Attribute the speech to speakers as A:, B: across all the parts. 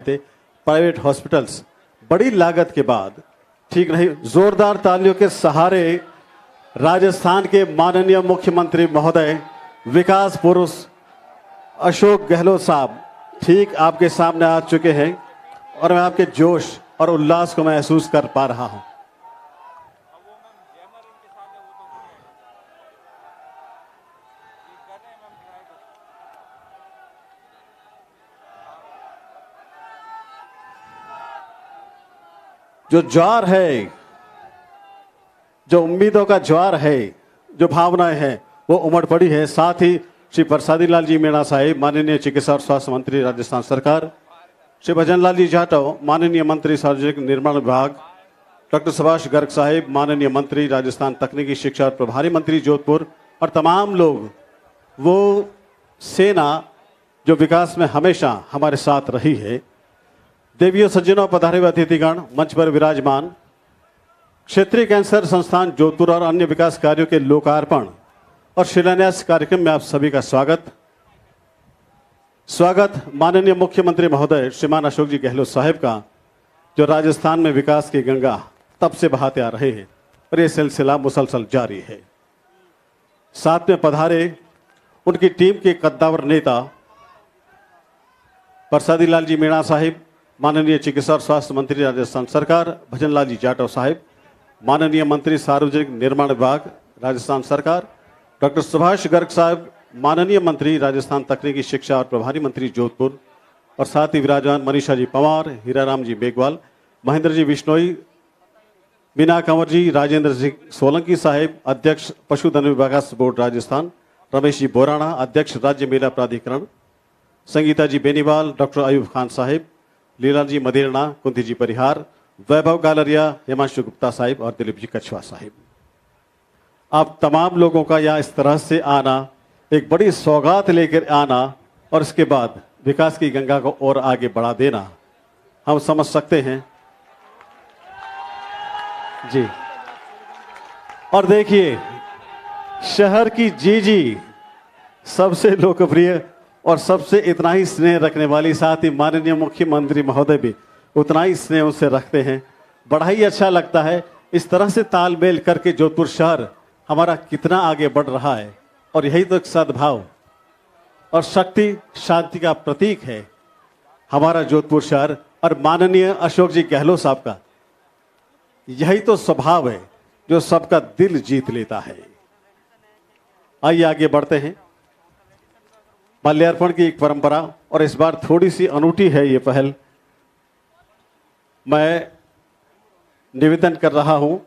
A: Private hospitals बड़ी लागत के बाद ठीक नहीं। जोरदार तालियों के सहारे राजस्थान के माननीय मुख्यमंत्री महोदय विकास पुरुष अशोक गहलोत साहब ठीक आपके सामने आ चुके हैं और मैं आपके जोश और उल्लास को महसूस कर पा रहा हूं। जो ज्वार है, जो उम्मीदों का ज्वार है, जो भावनाएं हैं वो उमड़ पड़ी है। साथ ही श्री प्रसादी लाल जी मीणा साहिब माननीय चिकित्सा और स्वास्थ्य मंत्री राजस्थान सरकार, श्री भजन लाल जी जाटव माननीय मंत्री सार्वजनिक निर्माण विभाग, डॉक्टर सुभाष गर्ग साहिब माननीय मंत्री राजस्थान तकनीकी शिक्षा और प्रभारी मंत्री जोधपुर और तमाम लोग, वो सेना जो विकास में हमेशा हमारे साथ रही है। देवियों सज्जनों पधारे हुए अतिथिगण, मंच पर विराजमान, क्षेत्रीय कैंसर संस्थान जोधपुर और अन्य विकास कार्यों के लोकार्पण और शिलान्यास कार्यक्रम में आप सभी का स्वागत माननीय मुख्यमंत्री महोदय श्रीमान अशोक जी गहलोत साहब का, जो राजस्थान में विकास की गंगा तब से बहाते आ रहे हैं और ये सिलसिला मुसलसल जारी है। साथ में पधारे उनकी टीम के कद्दावर नेता प्रसादी लाल जी मीणा साहिब माननीय चिकित्सा और स्वास्थ्य मंत्री राजस्थान सरकार, भजन लाल जी जाटव साहिब माननीय मंत्री सार्वजनिक निर्माण विभाग राजस्थान सरकार, डॉक्टर सुभाष गर्ग साहब माननीय मंत्री राजस्थान तकनीकी शिक्षा और प्रभारी मंत्री जोधपुर और साथ ही विराजमान मनीषा जी पवार, हीराराम जी मेघवाल, महेंद्र जी बिश्नोई, मीना कंवर जी, राजेंद्र सिंह सोलंकी साहिब अध्यक्ष पशुधन विकास बोर्ड राजस्थान, रमेश जी बोराणा अध्यक्ष राज्य मेला प्राधिकरण, संगीता जी बेनीवाल, डॉक्टर अयूब खान साहिब, लीला जी मदेरणा, कुंती जी परिहार, वैभव गालरिया, हिमांशु गुप्ता साहिब और दिलीप जी कछवा साहिब। आप तमाम लोगों का यहाँ इस तरह से आना, एक बड़ी सौगात लेकर आना और इसके बाद विकास की गंगा को और आगे बढ़ा देना, हम समझ सकते हैं जी। और देखिए, शहर की जीजी सबसे लोकप्रिय और सबसे इतना ही स्नेह रखने वाली, साथ ही माननीय मुख्यमंत्री महोदय भी उतना ही स्नेह उनसे रखते हैं। बड़ा ही अच्छा लगता है इस तरह से तालमेल करके जोधपुर शहर हमारा कितना आगे बढ़ रहा है और यही तो एक सद्भाव और शक्ति शांति का प्रतीक है हमारा जोधपुर शहर। और माननीय अशोक जी गहलोत साहब का यही तो स्वभाव है जो सबका दिल जीत लेता है। आइए आगे बढ़ते हैं। माल्यार्पण की एक परंपरा और इस बार थोड़ी सी अनूठी है ये पहल। मैं निवेदन कर रहा हूं,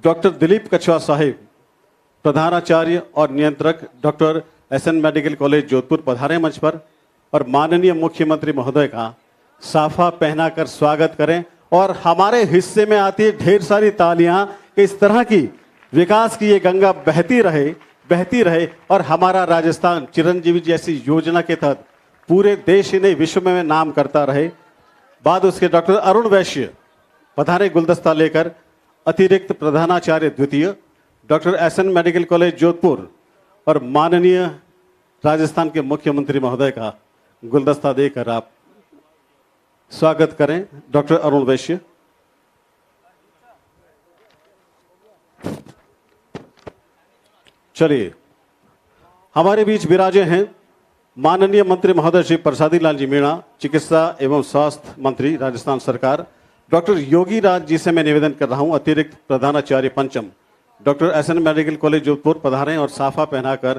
A: डॉक्टर दिलीप कछवा साहिब प्रधानाचार्य और नियंत्रक doctor SN medical college Jodhpur पधारे मंच पर और माननीय मुख्यमंत्री महोदय का साफा पहनाकर स्वागत करें। और हमारे हिस्से में आती है ढेर सारी तालियां कि इस तरह की विकास की ये गंगा बहती रहे और हमारा राजस्थान चिरंजीवी जैसी योजना के तहत पूरे देश ही नहीं विश्व में नाम करता रहे। बाद उसके डॉक्टर अरुण वैश्य पधारे गुलदस्ता लेकर, अतिरिक्त प्रधानाचार्य द्वितीय doctor SN medical college Jodhpur और माननीय राजस्थान के मुख्यमंत्री महोदय का गुलदस्ता देकर आप स्वागत करें। डॉक्टर अरुण वैश्य। चलिए, हमारे बीच विराजे हैं माननीय मंत्री महोदय श्री प्रसादी लाल जी मीणा, चिकित्सा एवं स्वास्थ्य मंत्री राजस्थान सरकार। डॉक्टर योगी राज जी से मैं निवेदन कर रहा हूं, अतिरिक्त प्रधानाचार्य पंचम doctor SN medical college Jodhpur पधारें और साफा पहनाकर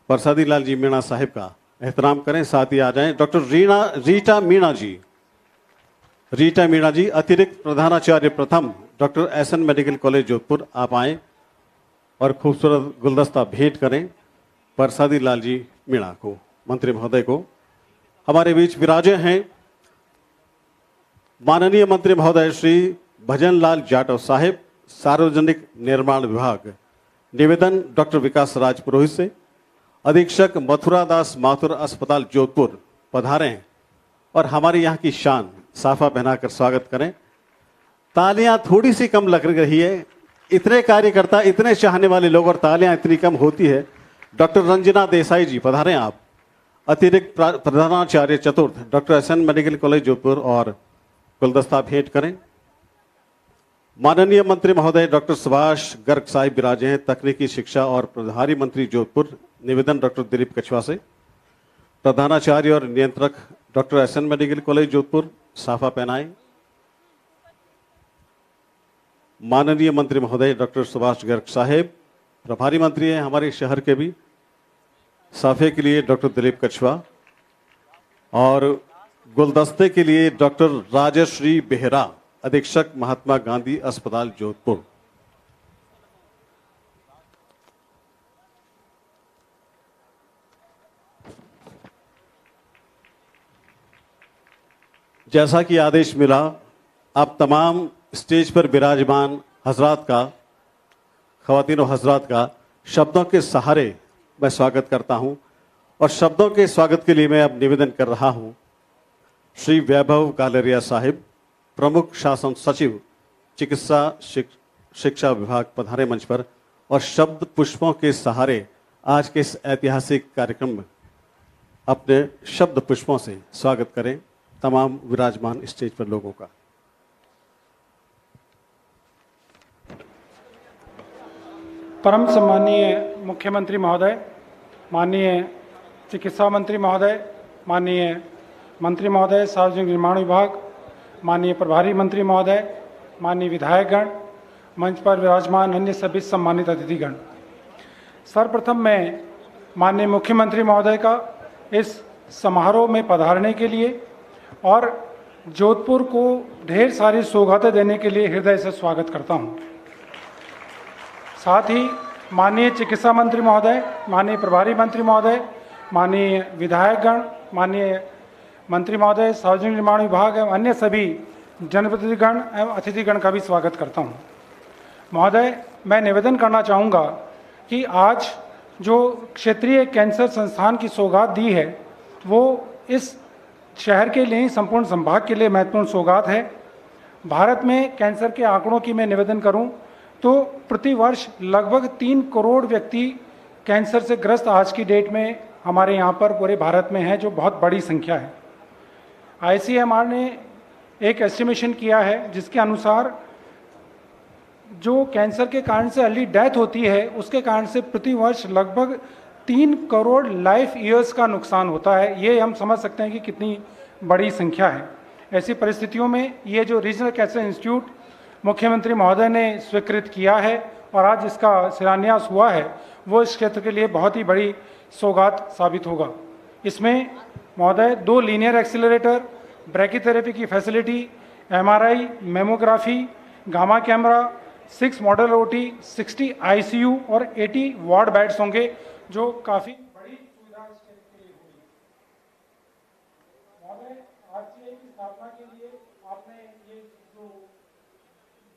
A: प्रसादी लाल जी मीणा साहिब का एहतराम करें। साथ ही आ जाएं डॉक्टर रीटा मीणा जी, अतिरिक्त प्रधानाचार्य प्रथम doctor SN medical college Jodhpur. आप आए और खूबसूरत गुलदस्ता भेंट करें प्रसादी लाल जी मीणा को, मंत्री महोदय को। हमारे बीच विराजे हैं माननीय मंत्री महोदय श्री भजन लाल जाटव साहिब, सार्वजनिक निर्माण विभाग। निवेदन डॉक्टर विकास राज पुरोहित से, अधीक्षक मथुरा दास माथुर अस्पताल जोधपुर पधारे हैं और हमारे यहाँ की शान साफा पहनाकर स्वागत करें। तालियां थोड़ी सी कम लग रही है, इतने कार्यकर्ता, इतने चाहने वाले लोग और तालियां इतनी कम होती है। डॉक्टर रंजना देसाई जी पधारें आप, अतिरिक्त प्रधानाचार्य चतुर्थ doctor S N medical college Jodhpur और गुलदस्ता भेंट करें। माननीय मंत्री महोदय डॉक्टर सुभाष गर्ग साहिब विराजे हैं, तकनीकी शिक्षा और प्रभारी मंत्री जोधपुर। निवेदन डॉक्टर दिलीप कछवा से। प्रधानाचार्य और नियंत्रक doctor S N medical college Jodhpur साफा पहनाएं। माननीय मंत्री महोदय डॉक्टर सुभाष गर्ग साहेब प्रभारी मंत्री हैं हमारे शहर के भी। साफे के लिए डॉक्टर दिलीप कछवा और गुलदस्ते के लिए डॉक्टर राजश्री बेहरा, अधीक्षक महात्मा गांधी अस्पताल जोधपुर। जैसा कि आदेश मिला, आप तमाम स्टेज पर विराजमान हजरात का, खवातीन और हजरात का शब्दों के सहारे मैं स्वागत करता हूं। और शब्दों के स्वागत के लिए मैं अब निवेदन कर रहा हूं श्री वैभव गालरिया साहिब, प्रमुख शासन सचिव चिकित्सा शिक्षा विभाग, पधारे मंच पर और शब्द पुष्पों के सहारे आज के इस ऐतिहासिक कार्यक्रम में अपने शब्द पुष्पों से स्वागत करें तमाम विराजमान स्टेज पर लोगों का।
B: परम सम्मानीय मुख्यमंत्री महोदय, माननीय चिकित्सा मंत्री महोदय, माननीय मंत्री महोदय सार्वजनिक निर्माण विभाग, माननीय प्रभारी मंत्री महोदय, माननीय विधायकगण, मंच पर विराजमान अन्य सभी सम्मानित अतिथिगण, सर्वप्रथम मैं माननीय मुख्यमंत्री महोदय का इस समारोह में पधारने के लिए और जोधपुर को ढेर सारी सौगातें देने के लिए हृदय से स्वागत करता हूं। साथ ही माननीय चिकित्सा मंत्री महोदय, माननीय प्रभारी मंत्री महोदय, माननीय विधायकगण, माननीय मंत्री महोदय सार्वजनिक निर्माण विभाग एवं अन्य सभी जनप्रतिनिधिगण एवं अतिथिगण का भी स्वागत करता हूं। महोदय, मैं निवेदन करना चाहूँगा कि आज जो क्षेत्रीय कैंसर संस्थान की सौगात दी है वो इस शहर के लिए, संपूर्ण संभाग के लिए महत्वपूर्ण सौगात है। भारत में कैंसर के आंकड़ों की मैं निवेदन करूं तो प्रतिवर्ष लगभग 3 करोड़ व्यक्ति कैंसर से ग्रस्त आज की डेट में हमारे यहाँ पर पूरे भारत में है, जो बहुत बड़ी संख्या है। ICMR ने एक एस्टिमेशन किया है जिसके अनुसार जो कैंसर के कारण से अर्ली डेथ होती है उसके कारण से प्रतिवर्ष लगभग 3 करोड़ लाइफ ईयर्स का नुकसान होता है। ये हम समझ सकते हैं कि कितनी बड़ी संख्या है। ऐसी परिस्थितियों में ये जो रीजनल कैंसर इंस्टीट्यूट मुख्यमंत्री महोदय ने स्वीकृत किया है और आज इसका शिलान्यास हुआ है, वो इस क्षेत्र के लिए बहुत ही बड़ी सौगात साबित होगा। इसमें महोदय 2 लीनियर एक्सीलरेटर, ब्रैकीथेरेपी की facility, MRI, mammography, gamma camera, 6 model OT, 60 ICU और 80 वार्ड बेड्स होंगे, जो काफ़ी बड़ी सुविधा इस क्षेत्र के लिए होगी। महोदय, RCA की स्थापना के लिए आपने ये जो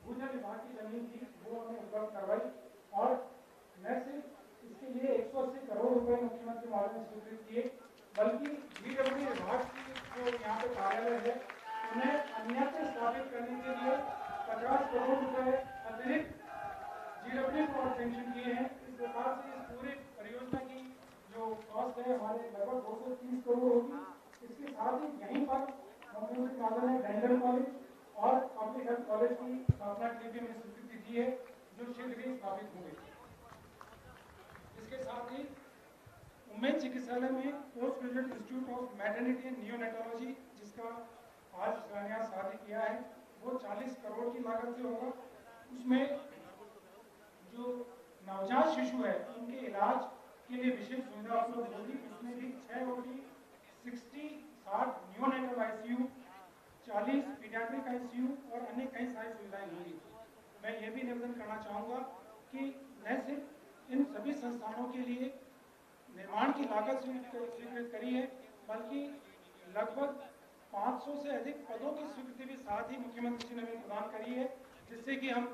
B: भूजल विभाग की जमीन थी वो हमें उपलब्ध करवाई और न सिर्फ इसके लिए 180 करोड़ रुपए मुख्यमंत्री महोदय ने स्वीकृत किए, बल्कि GWD विभाग की जो यहाँ पे कार्यालय है उन्हें अन्यत्र स्थापित करने के लिए 50 करोड़ रुपए अतिरिक्त GWD को सैंक्शन किए हैं। इस प्रकार से इस पूरे परियोजना की जो कॉस्ट है हमारे लगभग 230 करोड़ होगी। इसके साथ ही यहीं पर मुख्यमंत्री महोदय ने डेंटल कॉलेज और पब्लिक हेल्थ कॉलेज की स्थापना के लिए भी हमें स्वीकृति दी है, जो शीघ्र ही स्थापित होंगे। इसके साथ ही उम्मेद चिकित्सालय में post graduate institute of maternity and neonatology, जिसका आज शिलान्यास शादी किया है, वो 40 करोड़ की लागत से होगा। उसमें जो नवजात शिशु है उनके इलाज के लिए विशेष सुविधा उपलब्ध होगी। उसमें भी 6 OT, 60 neonatal ICU, 40 paediatric ICU और अन्य कई सारी सुविधाएं होंगी। मैं ये भी निवेदन करना चाहूँगा कि न सिर्फ इन सभी संस्थानों के लिए निर्माण की लागत स्वीकृत करी है, बल्कि लगभग 500 से अधिक पदों की स्वीकृति भी साथ ही मुख्यमंत्री जी ने हमें प्रदान करी है, जिससे कि हम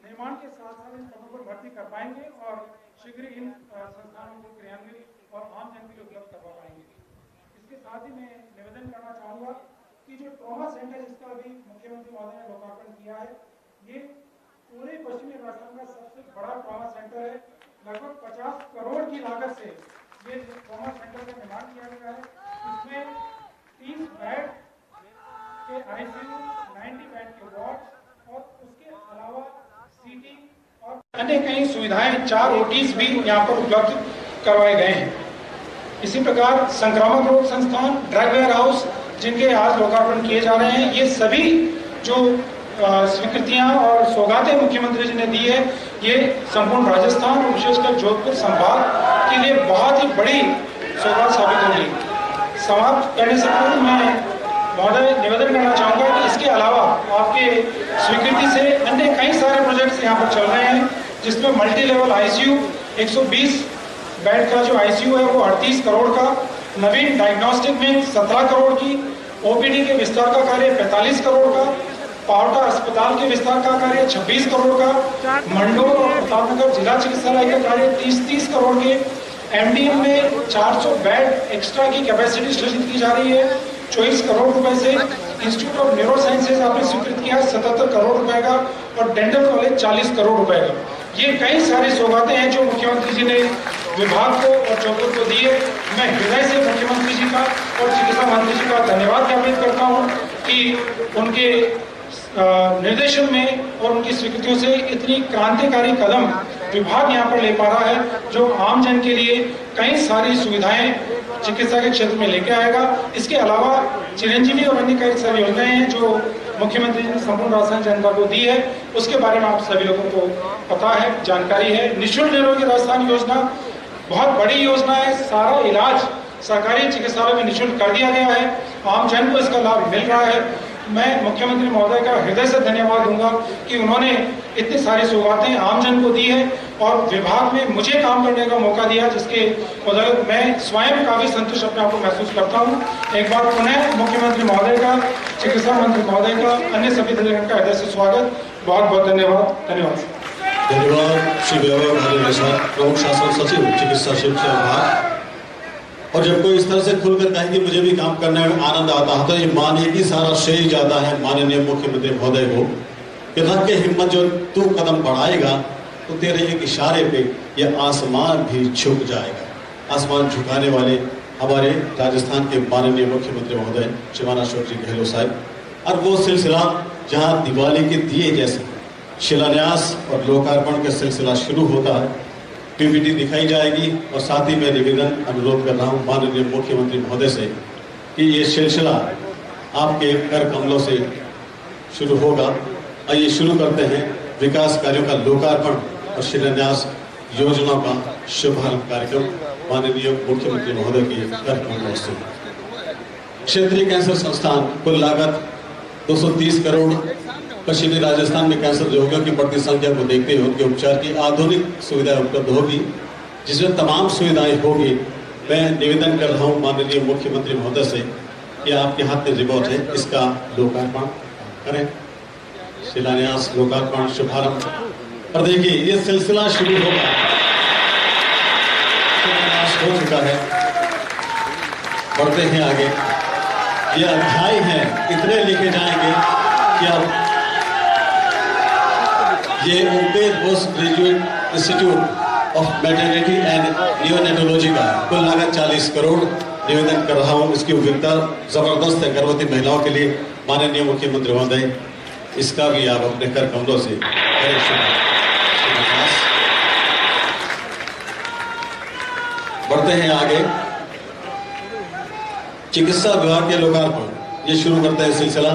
B: निर्माण के साथ साथ इन पदों पर भर्ती कर पाएंगे और शीघ्र इन संस्थानों को क्रियान्वित और आम जन के लिए उपलब्ध करवा पाएंगे। इसके साथ ही मैं निवेदन करना चाहूँगा कि जो ट्रॉमा सेंटर जिसका भी मुख्यमंत्री महोदय ने लोकार्पण किया है, ये पूरे पश्चिमी राजस्थान का सबसे बड़ा ट्रॉमा सेंटर है। लगभग 50 करोड़ की लागत से ये ट्रॉमा सेंटर का निर्माण किया गया है। इसमें 30 बेड के आईसीयू, 90 बेड के वार्ड और उसके अलावा सीटी और अन्य कई सुविधाएं, 4 ओटीज भी यहाँ पर उपलब्ध करवाए गए हैं। इसी प्रकार संक्रामक रोग संस्थान, ड्रग वेयर हाउस जिनके आज लोकार्पण किए जा रहे हैं, ये सभी जो स्वीकृतियां और सौगातें मुख्यमंत्री जी ने दी है, ये संपूर्ण राजस्थान और विशेषकर जोधपुर संभाग के लिए बहुत ही बड़ी सौगात साबित होगी। समाप्त करने से पूर्व मैं महोदय निवेदन करना चाहूंगा कि इसके अलावा आपके स्वीकृति से अन्य कई सारे प्रोजेक्ट्स यहाँ पर चल रहे हैं, जिसमें मल्टी लेवल आईसीयू 120 बेड का जो आईसीयू है वो 38 करोड़ का, नवीन डायग्नोस्टिक विंग 17 करोड़ की, ओपीडी के विस्तार का कार्य 45 करोड़ का, पावटा अस्पताल के विस्तार का कार्य 26 करोड़ का, मंडोर और प्रतापनगर जिला चिकित्सालय का कार्य 30 करोड़ के, एमडीएम में 400 बेड एक्स्ट्रा की कैपेसिटी सृजित की जा रही है 24 करोड़ रुपए से, इंस्टीट्यूट ऑफ न्यूरो साइंसेज आपने स्वीकृत किया 77 करोड़ रुपए का और डेंटल कॉलेज 40 करोड़ रुपए का। ये कई सारी सौगातें हैं जो मुख्यमंत्री जी ने विभाग को और जोधपुर को दी है। मैं हृदय से मुख्यमंत्री जी का और चिकित्सा मंत्री जी का धन्यवाद ज्ञापित करता हूँ कि उनके निर्देशन में और उनकी स्वीकृतियों से इतनी क्रांतिकारी कदम विभाग यहाँ पर ले पा रहा है, जो आम जन के लिए कई सारी सुविधाएं चिकित्सा के क्षेत्र में लेके आएगा। इसके अलावा चिरंजीवी और अन्य कई सारी योजनाएं हैं जो मुख्यमंत्री जी ने संपूर्ण राजस्थान जनता को दी है, उसके बारे में आप सभी लोगों को पता है, जानकारी है। निःशुल्क निरोगी राजस्थान योजना बहुत बड़ी योजना है, सारा इलाज सरकारी चिकित्सालय में निःशुल्क कर दिया गया है, आम जन को इसका लाभ मिल रहा है। मैं मुख्यमंत्री महोदय का हृदय से धन्यवाद दूंगा कि उन्होंने इतनी सारी सौगातें आम जन को दी है और विभाग में मुझे काम करने का मौका दिया, जिसके बदौलत मैं स्वयं काफी संतुष्ट अपने आप को महसूस करता हूं। एक बार पुनः मुख्यमंत्री महोदय का, चिकित्सा मंत्री महोदय का, अन्य सभी दलों का हृदय से स्वागत। बहुत बहुत धन्यवाद।
C: धन्यवाद श्री वैभव भानु, प्रमुख शासन सचिव चिकित्सा शिक्षा विभाग। और जब कोई इस तरह से खुलकर कहे कि मुझे भी काम करने में आनंद आता है, तो ये मानिए कि सारा श्रेय जाता है माननीय मुख्यमंत्री महोदय को कि रख के हिम्मत जो तू कदम बढ़ाएगा तो तेरे एक इशारे पे ये आसमान भी झुक जाएगा। आसमान झुकाने वाले हमारे राजस्थान के माननीय मुख्यमंत्री महोदय शिवानंद अशोक जी गहलोत साहब, और वो सिलसिला जहाँ दिवाली के दिए जैसे शिलान्यास और लोकार्पण का सिलसिला शुरू होता है, पीपीटी दिखाई जाएगी और साथ ही मैं निवेदन अनुरोध कर रहा हूँ माननीय मुख्यमंत्री महोदय से कि ये सिलसिला आपके कर कमलों से शुरू होगा। आइए शुरू करते हैं विकास कार्यों का लोकार्पण और शिलान्यास योजनाओं का शुभारंभ कार्यक्रम माननीय मुख्यमंत्री महोदय के कर कमलों से। क्षेत्रीय कैंसर संस्थान, कुल लागत 230 करोड़। पश्चिमी राजस्थान में कैंसर रोगियों की बढ़ती संख्या को देखते हुए उनके उपचार की आधुनिक सुविधाएं उपलब्ध होगी, जिसमें तमाम सुविधाएं होगी। मैं निवेदन कर रहा हूं माननीय मुख्यमंत्री महोदय से कि आपके हाथ में रिपोर्ट है, इसका लोकार्पण करें। शिलान्यास, लोकार्पण, शुभारंभ। और देखिए ये सिलसिला शुरू होगा, शिलान्यास हो चुका है, बढ़ते हैं आगे। ये अध्याय है, इतने लिखे जाएंगे कि अब ये ओमपेद post graduate institute of maternity and neonatology का कुल लागत 40 करोड़। निवेदन कर रहा हूँ, इसकी उपयोगिता जबरदस्त है गर्भवती महिलाओं के लिए। माननीय मुख्यमंत्री महोदय, इसका भी आप अपने कर कमलों से बढ़ते हैं आगे। चिकित्सा विभाग के लोकार्पण, ये शुरू करते हैं सिलसिला।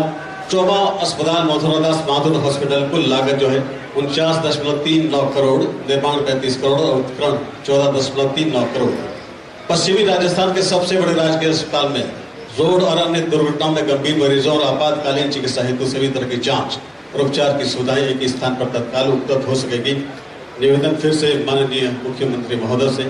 C: चौबा अस्पताल मथुरादास माथुर हॉस्पिटल, कुल लागत जो है 49.39 करोड़, निर्माण 35 करोड़ और उपकरण 14.39 करोड़। पश्चिमी राजस्थान के सबसे बड़े राजकीय अस्पताल में रोड और अन्य दुर्घटनाओं में गंभीर मरीजों और आपातकालीन चिकित्सा हेतु सभी तरह की जांच और उपचार की सुविधाएं एक ही स्थान पर तत्काल उपलब्ध हो सकेगी। निवेदन फिर से माननीय मुख्यमंत्री महोदय से।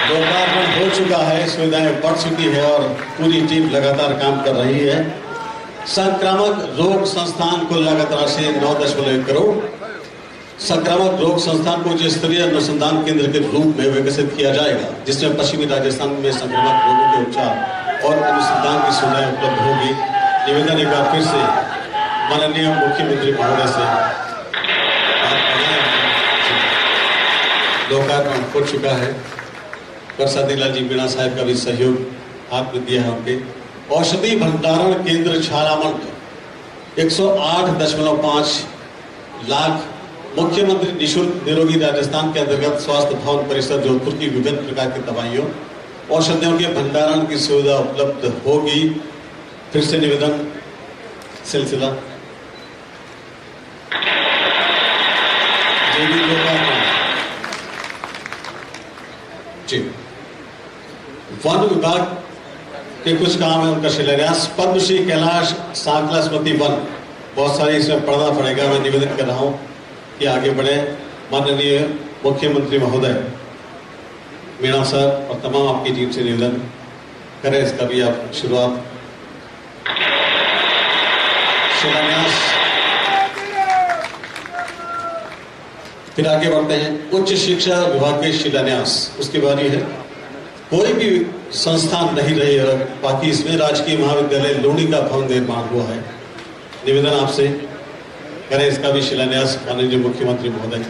C: लोकार्पण हो चुका है, सुविधाएं बढ़ चुकी है और पूरी टीम लगातार काम कर रही है। संक्रामक रोग संस्थान, कुल लागत राशि 9.1 करोड़। संक्रामक रोग संस्थान को उच्च स्तरीय अनुसंधान केंद्र के रूप में विकसित किया जाएगा, जिसमें पश्चिमी राजस्थान में संक्रामक रोगों के उपचार और अनुसंधान की सुविधाएं उपलब्ध होगी। निवेदन एक बार फिर से माननीय मुख्यमंत्री महोदय से लोकार्पण हो चुका है। प्रसादी लाल जी मीणा साहब का भी सहयोग हाथ में दिया है उनके। औषधि भंडारण केंद्र छालामंड 108.5 लाख मुख्यमंत्री निशुल्क निरोगी राजस्थान के अंतर्गत स्वास्थ्य भवन परिसर जोधपुर की विभिन्न प्रकार की दवाइयों औषधियों के भंडारण की सुविधा उपलब्ध होगी। फिर से निवेदन सिलसिला जी। वन विभाग के कुछ काम है उनका शिलान्यास। पद्मश्री कैलाश सांकला स्मृति वन, बहुत सारी इसमें पढ़ना पड़ेगा, मैं निवेदन कर रहा हूं कि आगे बढ़े। माननीय मुख्यमंत्री महोदय मीणा साहब और तमाम आपकी टीम से निवेदन करें, इसका भी आप शुरुआत शिलान्यास। फिर आगे बढ़ते हैं। उच्च शिक्षा विभाग के शिलान्यास, उसके बारे है। कोई भी संस्थान नहीं रही है बाकी इसमें राजकीय महाविद्यालय लूणी का भवन निर्माण हुआ है। निवेदन आपसे करें, इसका भी शिलान्यास माननीय मुख्यमंत्री महोदय।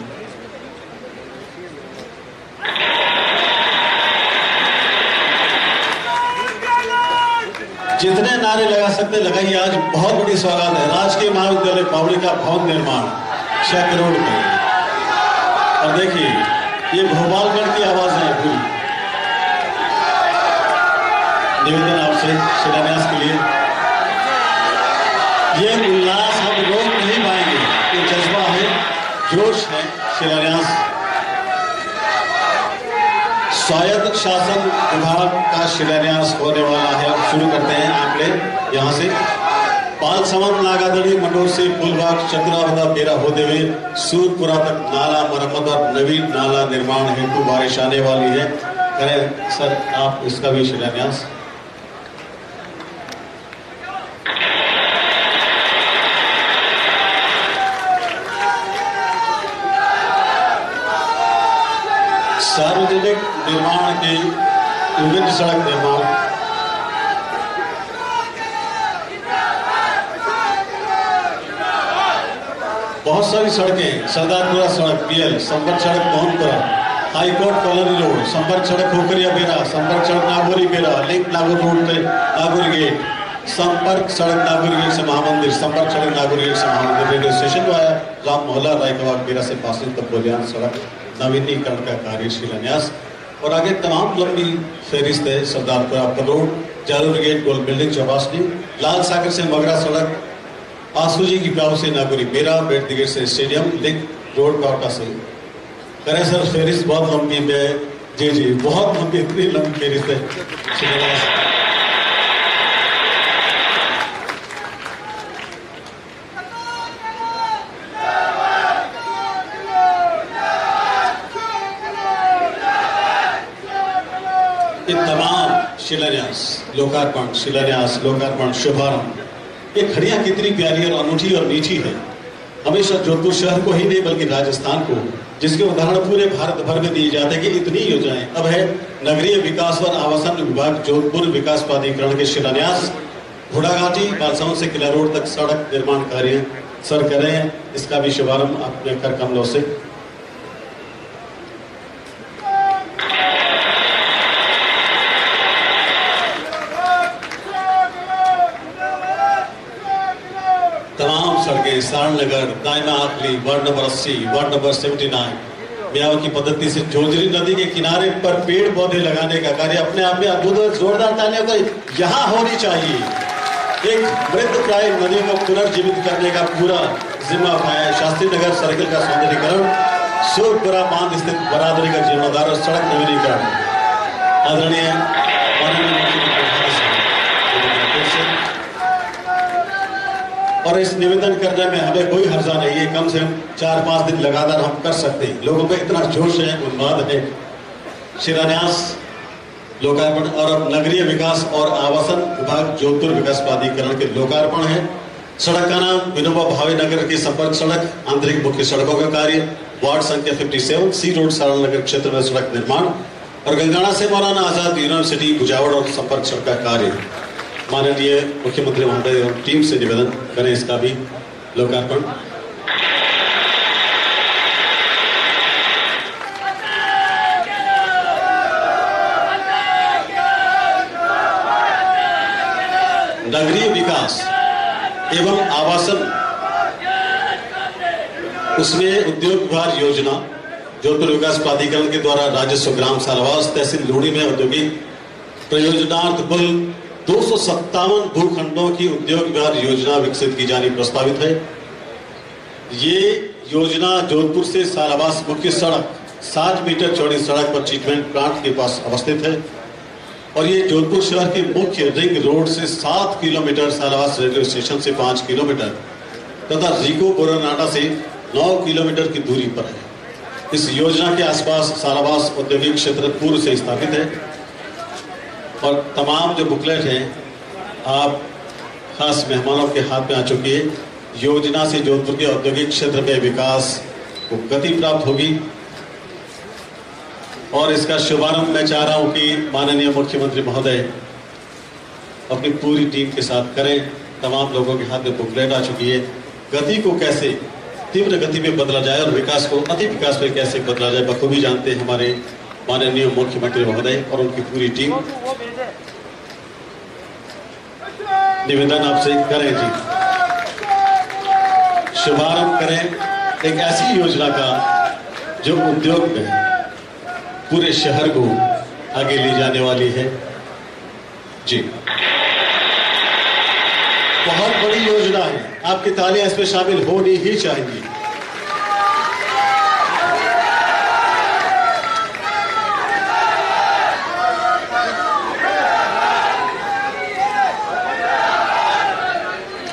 C: जितने नारे लगा सकते लगाइए। आज बहुत बड़ी सौगात है। राजकीय महाविद्यालय पावड़ी का भवन निर्माण 6 करोड़ में। और देखिए ये भोपालगढ़ की आवाज है पूरी। निवेदन आपसे शिलान्यास के लिए। ये उल्लास हम रोक नहीं पाएंगे, ये जज्बा है, जोश है। शिलान्यास स्वायत्त शासन विभाग का शिलान्यास होने वाला है। अब शुरू करते हैं आंकड़े यहाँ से। पालसमन नागादड़ी मंडोर से फूलबाग चतुरावदा बेरा होते हुए सूरपुरा तक नाला मरम्मत और नवीन नाला निर्माण हेतु बारिश आने वाली है। करें सर आप इसका भी शिलान्यास। सार्वजनिक निर्माण की विभिन्न सड़क निर्माण, बहुत सारी सड़कें, सरदारपुरा सड़क पीएल, संपर्क सड़क मोहनपुरा, हाईकोर्ट कॉलोनी रोड, संपर्क सड़क खोखरिया बेरा, संपर्क सड़क नागौरी बेरा, लिंक नागौर रोड से नागौरी गेट, संपर्क सड़क नागौरी गेट से महामंदिर, संपर्क सड़क नागौरी गेट से महामंदिर, रेडियो स्टेशन जो है राम मोहल्ला रायकबाग बेरा से पासिंग तक बोलियान सड़क नवीनीकरण का कार्य शिलान्यास। और आगे तमाम लंबी फेरिस्त है। सरदारपुरा रोड, जालूर गेट, गोल बिल्डिंग चौपासनी, लाल सागर से मगरा सड़क, आसूजी की गांव से नागौरी बेरा, बेट गेट से स्टेडियम, लिंक रोड कावटा से। करें सर फेरिस्त बहुत लंबी है। जी जी बहुत लंबी, इतनी लंबी फेरिस्त है शिलान्यास। तमाम शिलान्यास, लोकार्पण, शिलान्यास, लोकार्पण, शुभारंभ, ये खड़ियां कितनी प्यारी और अनूठी और मीठी है। हमेशा जोधपुर शहर को ही नहीं बल्कि राजस्थान को, जिसके उदाहरण पूरे भारत भर में दिए जाते हैं कि इतनी योजनाएं। अब है नगरीय विकास और आवासन विभाग जोधपुर विकास प्राधिकरण के शिलान्यास। घोड़ाघाटी बालसमंद से किला रोड तक सड़क निर्माण कार्य सर करें, इसका भी शुभारंभ अपने कर कमलों से। तमाम सड़कें सारणनगर, दायमा आखली, ward number 80, ward number 79, Miyawaki पद्धति से झोझरी नदी के किनारे पर पेड़ पौधे लगाने का कार्य अपने आप में अद्भुत जोरदार तालियों का यहाँ होनी चाहिए। एक मृत प्राय नदी को पुनर्जीवित करने का पूरा जिम्मा उठाया है। शास्त्री नगर सर्किल का सौंदर्यीकरण, सूरपुरा बांध स्थित बरादरी का जीर्णोद्धार और सड़क नवीनीकरण। आदरणीय और इस निवेदन करने में हमें कोई हर्जा नहीं है। कम से कम 4-5 दिन लगातार हम कर सकते हैं। लोगों में इतना जोश है, उन्माद है। शिलान्यास, लोकार्पण और नगरीय विकास और आवासन विभाग जोधपुर विकास प्राधिकरण के लोकार्पण है। सड़क का नाम विनोबा भावे नगर की संपर्क सड़क, आंतरिक मुख्य सड़कों का कार्य, वार्ड संख्या 57, सी रोड सारणनगर क्षेत्र में सड़क निर्माण और गंगाना से मौलाना आजाद यूनिवर्सिटी भुजावड़ और संपर्क सड़क का कार्य। माननीय मुख्यमंत्री महोदय और टीम से निवेदन करें, इसका भी लोकार्पण। नगरीय विकास एवं आवासन, उसमें उद्योग विभाग योजना, जोधपुर विकास प्राधिकरण के द्वारा राजस्व ग्राम सारावास तहसील लूणी में औद्योगिक प्रयोजनार्थ कुल 257 भूखंडों की उद्योग विभाग योजना विकसित की जानी प्रस्तावित है। ये योजना जोधपुर से सारावास मुख्य सड़क 60 मीटर चौड़ी सड़क पर ट्रीटमेंट प्लांट के पास अवस्थित है और ये जोधपुर शहर के मुख्य रिंग रोड से 7 किलोमीटर, सारावास रेलवे स्टेशन से 5 किलोमीटर तथा रिको बोरानाडा से 9 किलोमीटर की दूरी पर है। इस योजना के आसपास सारावास औद्योगिक क्षेत्र पूर्व से स्थापित है और तमाम जो बुकलेट हैं आप खास मेहमानों के हाथ में आ चुकी है। योजना से जोधपुर के औद्योगिक क्षेत्र में विकास को गति प्राप्त होगी और इसका शुभारंभ मैं चाह रहा हूं कि माननीय मुख्यमंत्री महोदय अपनी पूरी टीम के साथ करें। तमाम लोगों के हाथ में बुकलेट आ चुकी है। गति को कैसे तीव्र गति में बदला जाए और विकास को अति विकास में कैसे बदला जाए बखूबी जानते हैं हमारे माननीय मुख्यमंत्री महोदय और उनकी पूरी टीम। निवेदन आपसे करें जी, शुभारंभ करें एक ऐसी योजना का जो उद्योग में पूरे शहर को आगे ले जाने वाली है जी। बहुत बड़ी योजना है, आपकी तालियां इसमें शामिल होनी ही चाहिए।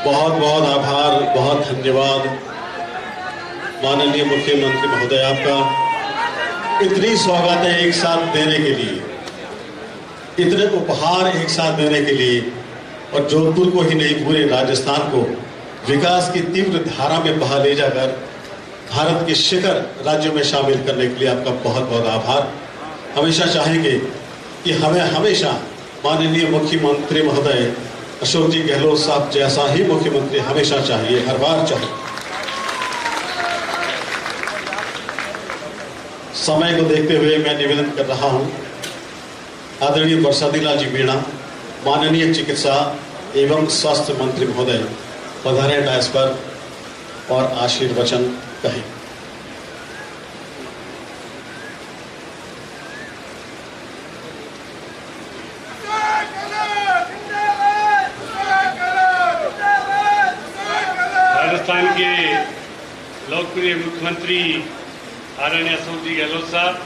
C: बहुत बहुत आभार, बहुत धन्यवाद माननीय मुख्यमंत्री महोदय आपका, इतनी सौगातें एक साथ देने के लिए, इतने उपहार एक साथ देने के लिए और जोधपुर को ही नहीं पूरे राजस्थान को विकास की तीव्र धारा में बहा ले जाकर भारत के शिखर राज्यों में शामिल करने के लिए आपका बहुत बहुत आभार। हमेशा चाहेंगे कि हमें हमेशा माननीय मुख्यमंत्री महोदय अशोक जी गहलोत साहब जैसा ही मुख्यमंत्री हमेशा चाहिए, हर बार चाहिए। समय को देखते हुए मैं निवेदन कर रहा हूं, आदरणीय बरसाती लाल जी मीणा माननीय चिकित्सा एवं स्वास्थ्य मंत्री महोदय पधारें डायस पर और आशीर्वचन कहें।
D: राजस्थान के लोकप्रिय मुख्यमंत्री आदरणीय अशोक जी गहलोत साहब,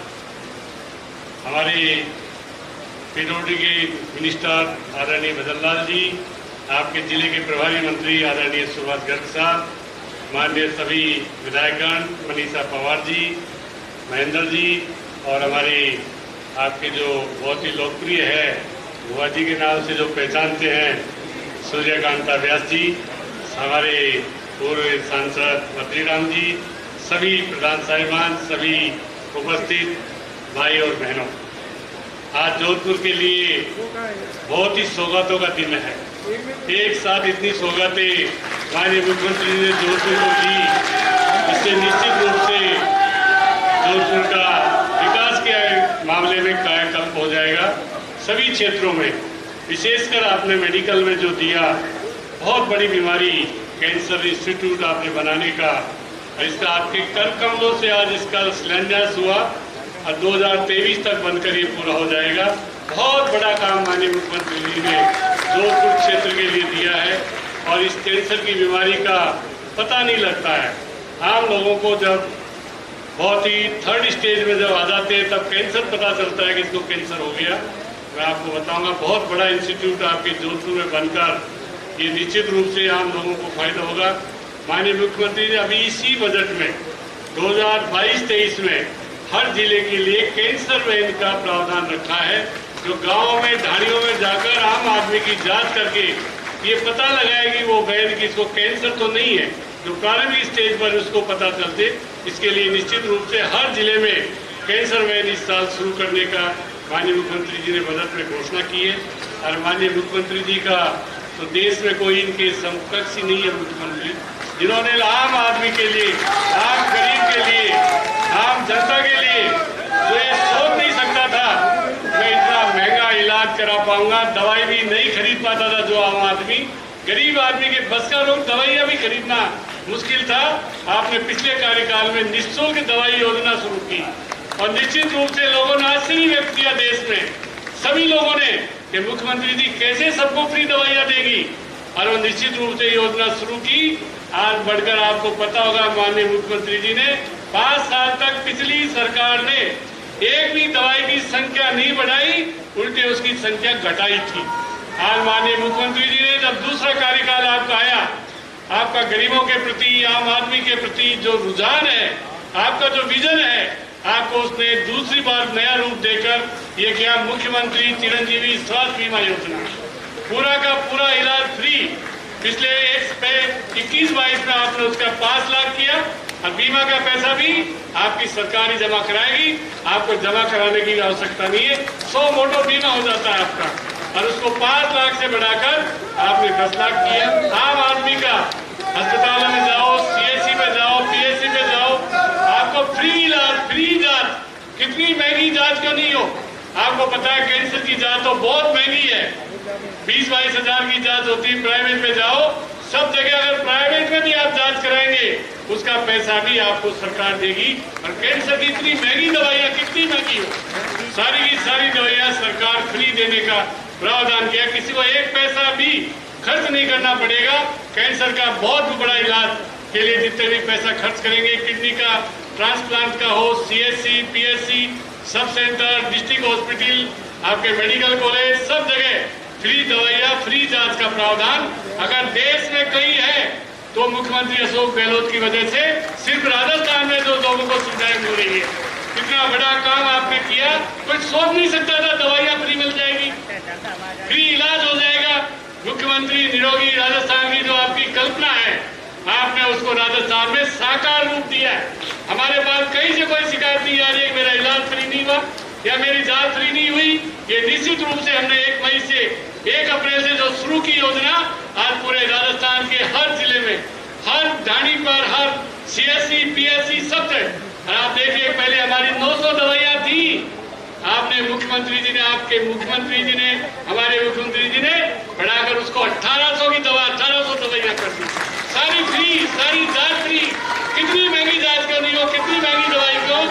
D: हमारे पीडब्ल्यूडी के मिनिस्टर आदरणीय भजनलाल जी, आपके जिले के प्रभारी मंत्री आदरणीय सुभाष गर्ग साहब, माननीय सभी विधायकगण मनीषा पवार जी, महेंद्र जी और हमारे आपके जो बहुत ही लोकप्रिय है बुआ जी के नाम से जो पहचानते हैं सूर्यकांता व्यास जी, हमारे पूर्व सांसद बद्रीराम जी, सभी प्रधान साहिबान, सभी उपस्थित भाई और बहनों, आज जोधपुर के लिए बहुत ही सौगातों का दिन है। एक साथ इतनी सौगातें माननीय मुख्यमंत्री ने जोधपुर को दी, इससे निश्चित रूप से जोधपुर का विकास के मामले में कायाकल्प हो जाएगा। सभी क्षेत्रों में, विशेषकर आपने मेडिकल में जो दिया, बहुत बड़ी बीमारी कैंसर इंस्टीट्यूट आपने बनाने का, इसका आपके कर कमलों से आज इसका शिलान्यास हुआ और 2023 तक बनकर ये पूरा हो जाएगा। बहुत बड़ा काम माननीय मुख्यमंत्री जी ने जोधपुर क्षेत्र के लिए दिया है और इस कैंसर की बीमारी का पता नहीं लगता है। आम लोगों को जब बहुत ही थर्ड स्टेज में जब आ जाते हैं तब कैंसर पता चलता है कि इसको कैंसर हो गया। मैं आपको बताऊंगा, बहुत बड़ा इंस्टीट्यूट आपके जोधपुर में बनकर ये निश्चित रूप से आम लोगों को फायदा होगा। माननीय मुख्यमंत्री ने अभी इसी बजट में 2022-23 में हर जिले के लिए कैंसर वैन का प्रावधान रखा है, जो गाँव में ढाणियों में जाकर आम आदमी की जांच करके ये पता लगाएगी वो वैन की इसको कैंसर तो नहीं है, जो प्रारंभिक स्टेज पर उसको पता चलते। इसके लिए निश्चित रूप से हर जिले में कैंसर वैन इस साल शुरू करने का माननीय मुख्यमंत्री जी ने बजट में घोषणा की है। और माननीय मुख्यमंत्री जी का तो देश में कोई इनके समकक्ष ही नहीं है मुख्यमंत्री, जिन्होंने आम आदमी के लिए, आम गरीब के लिए, आम जनता के लिए जो ये सोच नहीं सकता था मैं इतना महंगा इलाज करा पाऊंगा, दवाई भी नहीं खरीद पाता था जो आम आदमी, गरीब आदमी के बस का रोग दवाइयाँ भी खरीदना मुश्किल था। आपने पिछले कार्यकाल में निःशुल्क दवाई योजना शुरू की और निश्चित रूप से लोगों ने आश्चर्य व्यक्त किया, देश में सभी लोगों ने, कि मुख्यमंत्री जी कैसे सबको फ्री दवाइयाँ देगी, और वो निश्चित रूप से योजना शुरू की। आज बढ़कर आपको पता होगा, माननीय मुख्यमंत्री जी ने 5 साल तक पिछली सरकार ने एक भी दवाई की संख्या नहीं बढ़ाई, उल्टे उसकी संख्या घटाई थी। आज माननीय मुख्यमंत्री जी ने जब दूसरा कार्यकाल आपका आया, आपका गरीबों के प्रति, आम आदमी के प्रति जो रुझान है, आपका जो विजन है, आपको उसने दूसरी बार नया रूप देकर ये किया। मुख्यमंत्री चिरंजीवी स्वास्थ्य बीमा योजना, पूरा का पूरा इलाज फ्री। पिछले 21-22 में आपने उसका 5 लाख किया और बीमा का पैसा भी आपकी सरकार ही जमा कराएगी, आपको जमा कराने की आवश्यकता नहीं है। 100 मोटो बीमा हो जाता है आपका, और उसको 5 लाख से बढ़ाकर आपने 10 लाख किया। आम आदमी का अस्पतालों में जाओ, CHC में जाओ, PHC में जाओ, आपको फ्री इलाज, फ्री जांच। कितनी महंगी जांच क्यों नहीं हो? आपको पता है कैंसर की जांच तो बहुत महंगी है, 20-22 हजार की जांच होती है। प्राइवेट में जाओ, सब जगह अगर प्राइवेट में भी आप जांच कराएंगे, उसका पैसा भी आपको सरकार देगी। और कैंसर की इतनी महंगी दवाइयाँ, कितनी महंगी हो, सारी की सारी दवाइयाँ सरकार फ्री देने का प्रावधान किया। किसी को एक पैसा भी खर्च नहीं करना पड़ेगा। कैंसर का बहुत बड़ा इलाज के लिए जितने भी पैसा खर्च करेंगे, किडनी का ट्रांसप्लांट का हो, CHC, PHC, sub centre, district hospital, आपके मेडिकल कॉलेज, सब जगह फ्री दवाइयाँ, फ्री जांच का प्रावधान अगर देश में कहीं है तो मुख्यमंत्री अशोक गहलोत की वजह से सिर्फ राजस्थान में जो लोगों को सुविधाएं मिल रही है। कितना बड़ा काम आपने किया, कोई सोच नहीं सकता था दवाइयाँ फ्री मिल जाएगी, फ्री इलाज हो जाएगा। मुख्यमंत्री निरोगी राजस्थान की जो आपकी कल्पना है, आपने उसको राजस्थान में साकार रूप दिया है। हमारे पास कहीं से कोई शिकायत नहीं आ रही है मेरा इलाज फ्री नहीं हुआ या मेरी जांच फ्री नहीं हुई। ये निश्चित रूप से हमने 1 मई से 1 अप्रैल से जो शुरू की योजना, आज पूरे राजस्थान के हर जिले में, हर ढाणी पर, हर CHC, PHC सब जगह। आप देखिए, पहले हमारी 900 दवाइयाँ थी, आपने मुख्यमंत्री जी ने, आपके मुख्यमंत्री जी ने, हमारे मुख्यमंत्री जी ने बढ़ाकर उसको 1800 की दवा, 1800 दवाइयाँ कर दी, सारी फ्री, सारी जांच फ्री। कितनी महंगी जांच क्यों नहीं हो, कितनी महंगी दवाई क्यों?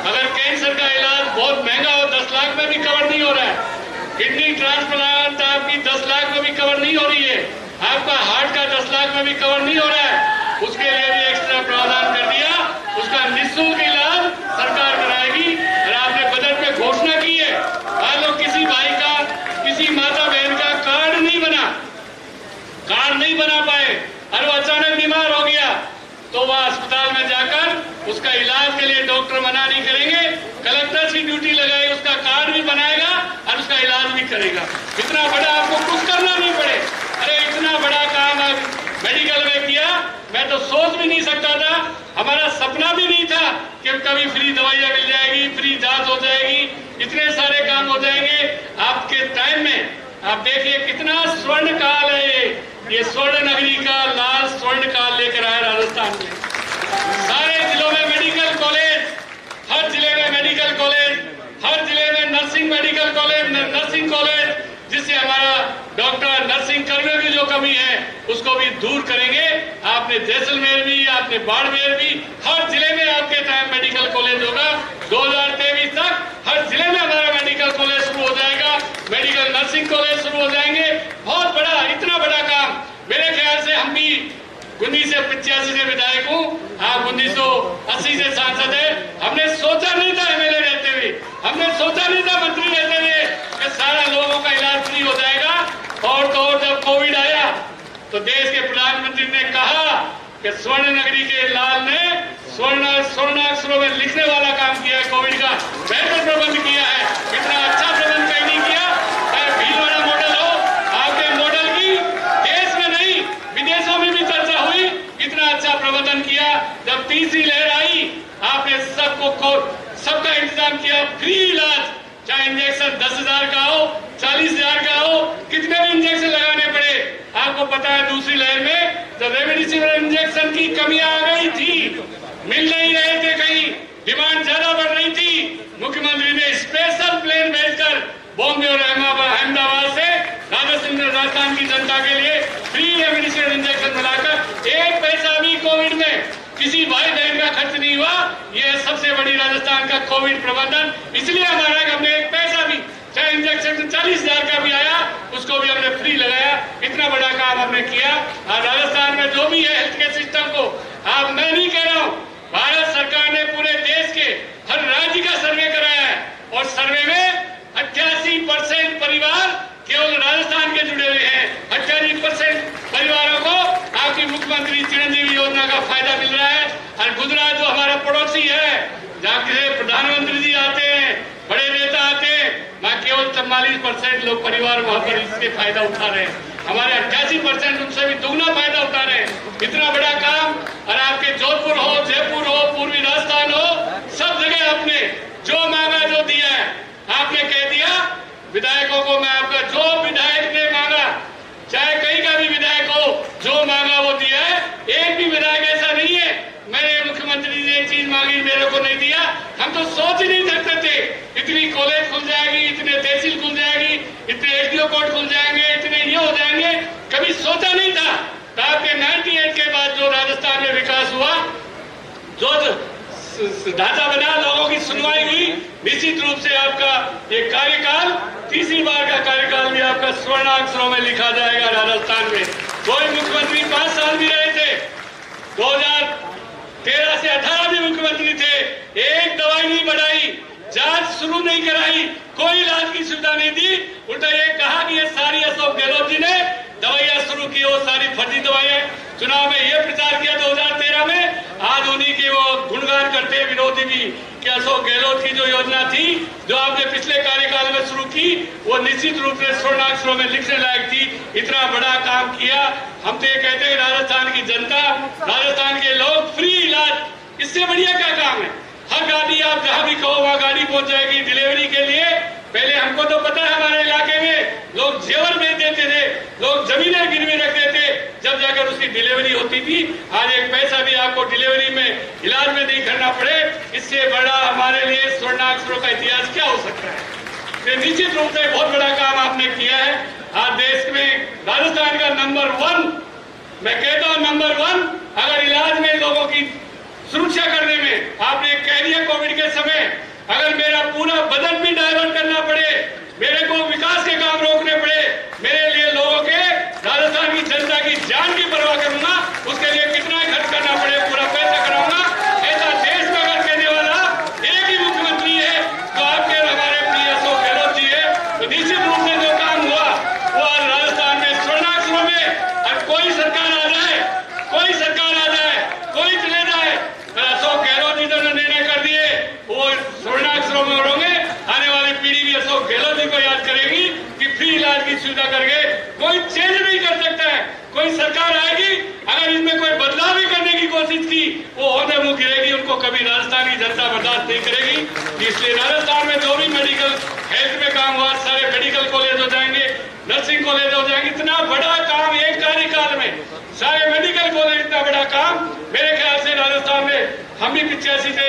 D: अगर कैंसर का इलाज बहुत महंगा हो, 10 लाख में भी कवर नहीं हो रहा है, किडनी ट्रांसप्लांट आपकी 10 लाख में भी कवर नहीं हो रही है, आपका हार्ट का 10 लाख में भी कवर नहीं हो रहा है, उसके लिए भी एक्स्ट्रा प्रावधान कर दिया। उसका निःशुल्क इलाज सरकार कराएगी। और आपने बजट में घोषणा की है, मान लो किसी भाई का, किसी माता बहन का कार्ड नहीं बना पाए और वो अचानक बीमार हो गया, तो वह अस्पताल में जाकर उसका इलाज के लिए डॉक्टर मना नहीं करेंगे, कलेक्टर की ड्यूटी लगाएगी, उसका कार्ड भी बनाएगा और उसका इलाज भी करेगा। इतना बड़ा आपको कुछ करना नहीं पड़े। अरे इतना बड़ा काम मेडिकल में किया, मैं तो सोच भी नहीं सकता था, हमारा सपना भी नहीं था कि कभी फ्री दवाइयाँ मिल जाएगी, फ्री जांच हो जाएगी, इतने सारे काम हो जाएंगे आपके टाइम में। आप देखिए कितना स्वर्ण काल है ये स्वर्ण नगरी का लाल स्वर्ण काल लेकर आया राजस्थान में। सारे जिलों में मेडिकल कॉलेज, हर जिले में मेडिकल कॉलेज, हर जिले में nursing medical college, nursing college, जिससे हमारा डॉक्टर, नर्सिंग कर्मियों की जो कमी है उसको भी दूर करेंगे। आपने जैसलमेर भी, आपने बाड़मेर भी, हर जिले में आपके टाइम मेडिकल कॉलेज होगा। 2023 तक हर जिले में हमारा मेडिकल कॉलेज शुरू हो जाएगा, मेडिकल नर्सिंग कॉलेज शुरू हो जाएंगे। बहुत बड़ा, इतना बड़ा काम मेरे ख्याल से हम भी 1985 से विधायक हूँ, आप 1980 से सांसद है। हमने सोचा नहीं था MLA रहते हुए, हमने सोचा नहीं था मंत्री रहते हुए कि सारा लोगों का इलाज फ्री हो जाएगा। और तो और जब कोविड आया तो देश के प्रधानमंत्री ने कहा कि स्वर्ण नगरी के लाल ने स्वर्णाक्षरों में लिखने वाला काम किया है, कोविड का बेहतर प्रबंध किया है। इतना अच्छा प्रबंध कहीं नहीं किया। भीलवाड़ा मॉडल हो, आपके मॉडल की देश में नहीं विदेशों में भी चर्चा हुई, इतना अच्छा प्रबंधन किया। जब तीसरी लहर आई, आपने सबका इंतजाम किया, फ्री इलाज, चाहे इंजेक्शन 10,000 का हो, 40,000 का हो, कितने भी इंजेक्शन लगाने पड़े। आपको पता है दूसरी लहर में जब रेमडेसिविर इंजेक्शन की कमियां आ गई थी, मिल नहीं रहे थे, कहीं डिमांड ज्यादा बढ़ रही थी, मुख्यमंत्री ने स्पेशल प्लेन भेजकर बॉम्बे और अहमदाबाद से राजस्थान राजस्थान की जनता के लिए फ्री रेमडेसिविर इंजेक्शन मिलाकर 1 पैसा भी कोविड में किसी भाई बहन का खर्च नहीं हुआ। यह सबसे बड़ी राजस्थान का कोविड प्रबंधन। इसलिए हमारा हमने 1 पैसा भी, चाहे इंजेक्शन 40,000 का भी आया, उसको भी हमने फ्री लगाया। इतना बड़ा काम हमने किया। और राजस्थान में जो भी है हेल्थ केयर सिस्टम को, आप मैं नहीं कह रहा हूँ, भारत सरकार ने पूरे देश के हर राज्य का सर्वे कराया है और सर्वे में 88% परिवार केवल राजस्थान के जुड़े हुए हैं। 88% परिवारों को आपकी मुख्यमंत्री चिरंजीवी योजना का फायदा मिल रहा है। और गुजरात जो हमारा पड़ोसी है, जहाँ के प्रधानमंत्री जी आते हैं, बड़े नेता आते हैं, वहाँ केवल 44% लोग परिवार वहां पर इसके फायदा उठा रहे हैं। हमारे 88% उनसे भी दुगना फायदा उठा रहे हैं। इतना बड़ा काम। और आपके जोधपुर हो, जयपुर हो, पूर्वी राजस्थान हो, सब जगह आपने जो मांगा, जो दिया है, आपने कह दिया। विधायकों को मैं आपका, जो विधायक ने मांगा, चाहे कहीं का भी विधायक हो, जो मांगा वो दिया है। एक भी विधायक ऐसा नहीं है मैंने मुख्यमंत्री ने एक चीज मांगी मेरे को नहीं दिया। हम तो सोच ही नहीं सकते थे इतनी कॉलेज खुल जाएगी, इतने तहसील खुल जाएगी, इतने एसडीओ कोर्ट खुल जाएंगे, इतने ये हो जाएंगे, कभी सोचा नहीं था। तो आपके 98 के बाद जो राजस्थान में विकास हुआ, जो ढांचा बना, लोगों की सुनवाई हुई, निश्चित रूप से आपका ये कार्यकाल, तीसरी बार का कार्यकाल भी आपका स्वर्णाक्षरों में लिखा जाएगा राजस्थान में। कोई मुख्यमंत्री 5 साल भी रहे थे, 2013 से 18 भी मुख्यमंत्री थे, एक दवाई नहीं बढ़ाई, जांच शुरू नहीं कराई, कोई इलाज की सुविधा नहीं दी। उल्टा ये कहा कि ये सारी अशोक गहलोत जी ने दवाइयां शुरू की, वो सारी फर्जी दवाइयां। चुनाव में ये प्रचार किया 2013 में, आज उन्हीं के वो गुणगान करते विरोधी भी कि अशोक गहलोत की जो योजना थी, जो आपने पिछले कार्यकाल में शुरू की, वो निश्चित रूप से स्वर्णाक्षरों में लिखने लायक थी। इतना बड़ा काम किया। हम तो ये कहते हैं राजस्थान की जनता, राजस्थान के लोग फ्री इलाज, इससे बढ़िया क्या काम है। हर गाड़ी आप जहां भी कहो वहां गाड़ी पहुंच जाएगी डिलीवरी के लिए। पहले हमको तो पता है हमारे इलाके में लोग जेवर बेच देते थे, लोग जमीनें गिरवी रख देते, जब जाकर उसकी डिलीवरी होती थी। आज 1 पैसा भी आपको डिलीवरी में, इलाज में नहीं करना पड़े। इससे बड़ा हमारे लिए स्वर्णाक्षरों का इतिहास क्या हो सकता है। ये निश्चित रूप से बहुत बड़ा काम आपने किया है। आज देश में राजस्थान का नंबर 1, मैं कहता हूं नंबर 1, अगर इलाज में लोगों की सुरक्षा करने में। आपने कह दिया कोविड के समय, अगर मेरा पूरा बजट भी डाइवर्ट करना पड़े, मेरे को विकास के काम रोकने पड़े, मेरे लिए लोगों के, राजस्थान की जनता की जान की परवाह करूंगा, उसके लिए कितना खर्च करना पड़े पूरा पैसा कराऊंगा। ऐसा देश में अगर कहने वाला एक ही मुख्यमंत्री है तो आपके हमारे प्रिय अशोक गहलोत जी है। तो निश्चित रूप से जो काम हुआ वो आज राजस्थान में स्वर्णाक्षरों में, और कोई सरकार आ जाए, कोई सरकार आ जाए, कोई चले जाए, अशोक गहलोत जी जो निर्णय कर दिए वो स्वर्णाक्षरों में होंगे। आने वाली पीढ़ी भी अशोक गहलोत जी को याद करेगी कि फ्री इलाज की सुविधा करके कोई चेंज नहीं कर सकता है। कोई सरकार आएगी, अगर इसमें कोई बदलाव भी करने की कोशिश की, वो होने मुंह गिरेगी, उनको कभी राजस्थान की जनता बर्दाश्त नहीं करेगी। इसलिए राजस्थान में जो भी मेडिकल हेल्थ में काम हुआ, सारे मेडिकल कॉलेज हो जाएंगे, नर्सिंग कॉलेज हो जाएंगे। इतना बड़ा काम एक कार्यकाल में, सारे मेडिकल कॉलेज, इतना बड़ा काम मेरे ख्याल से राजस्थान में, हम भी 85 से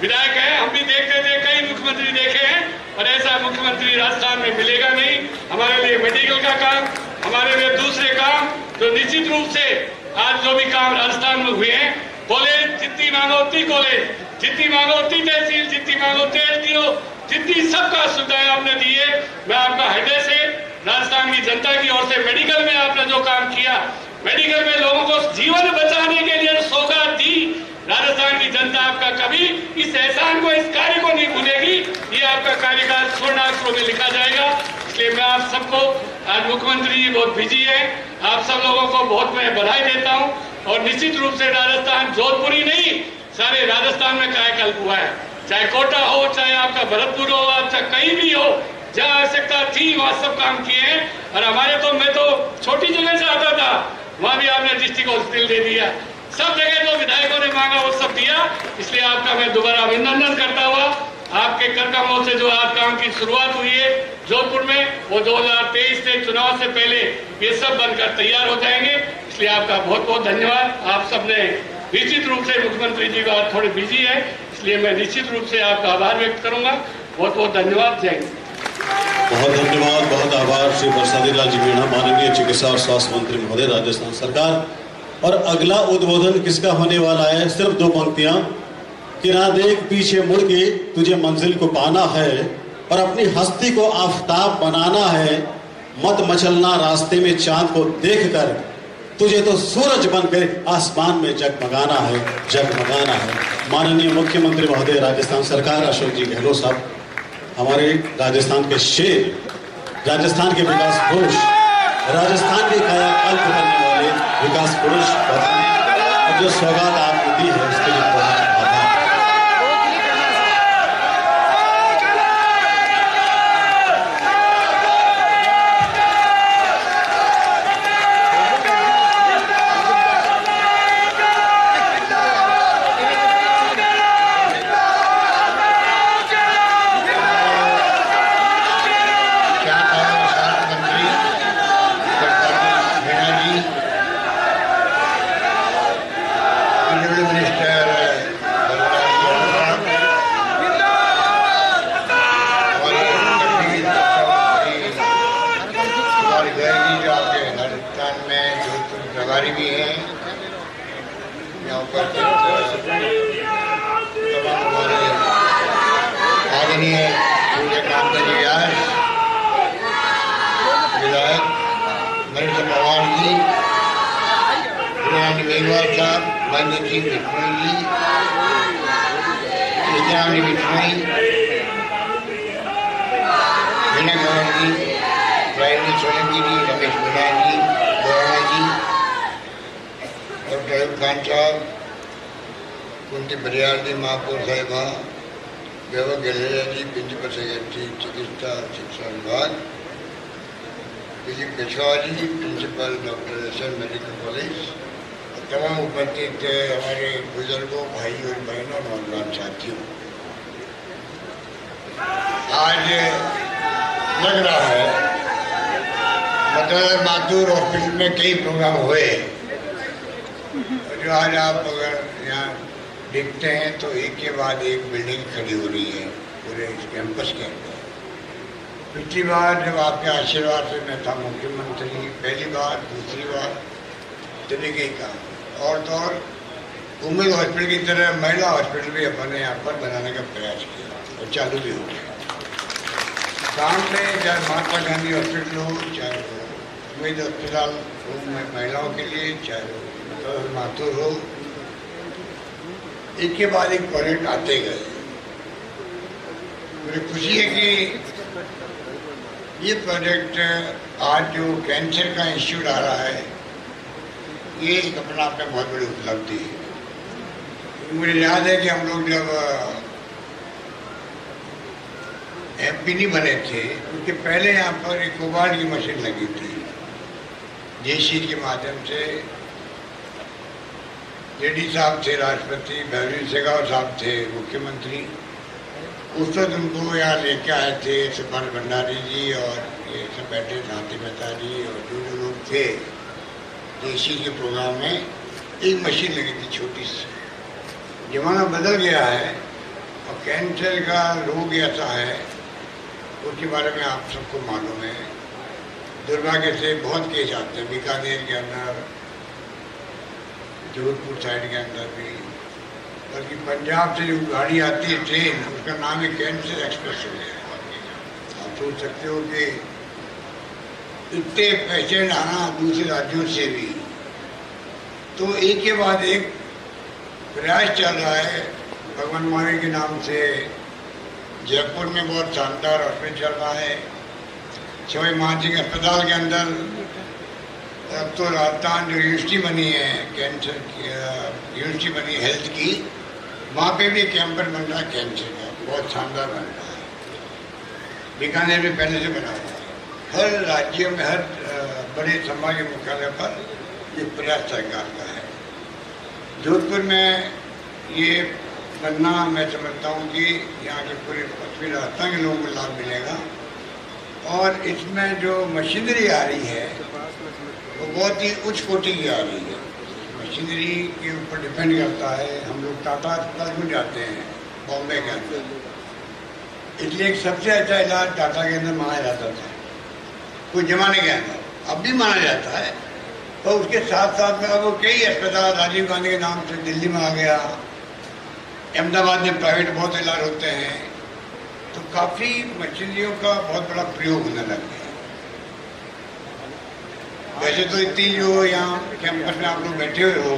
D: विधायक हैं, हम भी देखते थे, कई मुख्यमंत्री देखे हैं, और ऐसा मुख्यमंत्री राजस्थान में मिलेगा नहीं। हमारे लिए मेडिकल का काम, हमारे लिए दूसरे काम, तो निश्चित रूप से आज जो भी काम राजस्थान में हुए हैं, कॉलेज जितनी मांगो उतनी कॉलेज, जितनी मांगो उतनी तहसील, जितनी मांगो उतनी एसडीओ, जितनी सबका सुविधाएं आपने दी है। मैं आपका हृदय से राजस्थान की जनता की ओर से, मेडिकल में आपने जो काम किया, मेडिकल में लोगों को जीवन बचाने के लिए सौगात दी, राजस्थान की जनता आपका कभी इस एहसान को, इस कार्य को नहीं भूलेगी। ये आपका कार्यकाल स्वर्णाक्षरों में लिखा जाएगा। इसलिए मैं आप सबको, आज मुख्यमंत्री जी बहुत बिजी है, आप सब लोगों को बहुत मैं बधाई देता हूं। और निश्चित रूप से राजस्थान, जोधपुर ही नहीं, सारे राजस्थान में कायाकल्प हुआ है। चाहे कोटा हो, चाहे आपका भरतपुर हो, चाहे कहीं भी हो, जहाँ आवश्यकता थी वहाँ सब काम किए हैं। और हमारे तो, मैं तो छोटी जगह से आता था, वहाँ भी आपने डिस्ट्रिक्ट हॉस्पिटल दे दिया। सब जगह जो विधायकों ने मांगा वो सब दिया। इसलिए आपका मैं दोबारा अभिनंदन करता हुआ, आपके कर कमलों से जो आज काम की शुरुआत हुई है जोधपुर में, वो 2023 से चुनाव से पहले ये सब बनकर तैयार हो जाएंगे। इसलिए आपका बहुत बहुत धन्यवाद। आप सबने निश्चित रूप से, मुख्यमंत्री जी का थोड़े बिजी है, इसलिए मैं निश्चित रूप से आपका आभार व्यक्त करूंगा। बहुत बहुत धन्यवाद। जय हिंद।
C: बहुत धन्यवाद, बहुत आभार श्री प्रसादी लाल जी मीणा, माननीय चिकित्सा और स्वास्थ्य मंत्री महोदय, राजस्थान सरकार। और अगला उद्बोधन किसका होने वाला है? सिर्फ 2 पंक्तियां कि ना देख पीछे मुड़ के तुझे मंजिल को पाना है और अपनी हस्ती को आफताब बनाना है, मत मचलना रास्ते में चांद को देखकर, तुझे तो सूरज बनकर आसमान में जगमगाना है, जगमगाना है। माननीय मुख्यमंत्री महोदय राजस्थान सरकार अशोक जी गहलोत साहब, हमारे राजस्थान के शेर, राजस्थान के विकास पुरुष, राजस्थान के कायाकल्प करने वाले विकास पुरुष, और जो सौगात आपने दी है उसके लिए बहुत आभार।
E: भी है यहाँ पर तमाम हमारे आदरणीय सूर्यकांत जी व्यास, विधायक नरेंद्र पवार जी, मेघवाल साहब, महेंद्र सिंह बिश्नोई जी, कृष्णानी बिश्नोई, मीना गौर जी, राजेंद्र सोलंकी जी, रमेश मीना जी, गौरा जी, डॉक्टर अयूब खान साहब, कुंती बरियाल जी, महापौर साहिबा, वैभव गहलोत जी, प्रिंसिपल सेक्रेटरी चिकित्सा शिक्षा विभाग, Vijay Peshwa ji, principal doctor SN medical college, तमाम उपस्थित हमारे बुजुर्गों, भाई और बहनों, नौजवान साथियों, आज लग रहा है मतलब माथुर हॉस्पिटल में कई प्रोग्राम हुए, जो आज आप अगर यहाँ देखते हैं तो एक के बाद एक बिल्डिंग खड़ी हो रही है पूरे इस कैंपस के अंदर। पिछली बार जब आपके आशीर्वाद से मैं था मुख्यमंत्री, पहली बार, दूसरी बार तरीके का और तो और उम्मीद हॉस्पिटल की तरह महिला हॉस्पिटल भी अपने यहाँ पर बनाने का प्रयास किया और चालू भी हो गया काम में। चाहे महात्मा गांधी हॉस्पिटल हो, चाहे उम्मीद अस्पताल हो महिलाओं के लिए, चाहे माथुर हो, एक के बाद एक प्रोजेक्ट आते गए। मुझे खुशी है कि ये प्रोजेक्ट आज जो कैंसर का इंस्टीट्यूट आ रहा है, ये एक अपना आप में बहुत बड़ी उपलब्धि है। मुझे याद है कि हम लोग जब एमपी नहीं बने थे, उसके पहले यहाँ पर एक कोबाल्ट की मशीन लगी थी, जेसी के माध्यम से जेडी साहब थे राष्ट्रपति, भैरवी शेखावत साहब थे मुख्यमंत्री, उस वक्त उनको यहाँ लेके आए थे सुभाष भंडारी जी और ये सब बैठे, शांति मेहता जी और जो जो लोग थे जेसी के प्रोग्राम में। एक मशीन लगी थी छोटी सी। जमाना बदल गया है और कैंसर का रोग ऐसा है, उसके बारे में आप सबको मालूम है। दुर्भाग्य से बहुत केस आते हैं, बीकानेर के अंदर, जोधपुर साइड के अंदर भी, बल्कि पंजाब से जो गाड़ी आती है ट्रेन, उसका नाम है कैंसर एक्सप्रेस हो गया। आप सोच सकते हो कि इतने पेशेंट आना दूसरे राज्यों से भी, तो एक के बाद एक प्रयास चल रहा है भगवान मावी के नाम से। जयपुर में बहुत शानदार हॉस्पिटल चल रहा है, सवाई मानसिंह अस्पताल के अंदर अब तो राजस्थान जो यूनिवर्सिटी बनी है, कैंसर की यूनिवर्सिटी बनी हेल्थ की, वहाँ पे भी कैंपर बन रहा है कैंसर का, बहुत शानदार बन रहा है। बीकानेर में पहले से बना हुआ है। हर राज्य में, हर बड़े संभागीय मुख्यालय पर ये प्रयास सरकार का है। जोधपुर में ये बनना, मैं समझता हूँ कि यहाँ के पूरे पश्चिमी राजस्थान के लोगों को लाभ मिलेगा। और इसमें जो मशीनरी आ रही है वो बहुत ही उच्च कोटि की आ रही है। मशीनरी के ऊपर डिपेंड करता है। हम लोग टाटा अस्पताल में जाते हैं बॉम्बे के अंदर, इसलिए एक सबसे अच्छा इलाज टाटा के अंदर माना जाता था, कुछ जमाने के अंदर, अब भी माना जाता है। तो उसके साथ साथ में अब वो कई अस्पताल राजीव गांधी के नाम से दिल्ली में आ गया, अहमदाबाद में प्राइवेट बहुत इलाज होते हैं, तो काफ़ी मशीनरियों का बहुत बड़ा प्रयोग होने लग गया। वैसे तो इतनी जो यहाँ कैंपस में आप लोग बैठे हुए हो,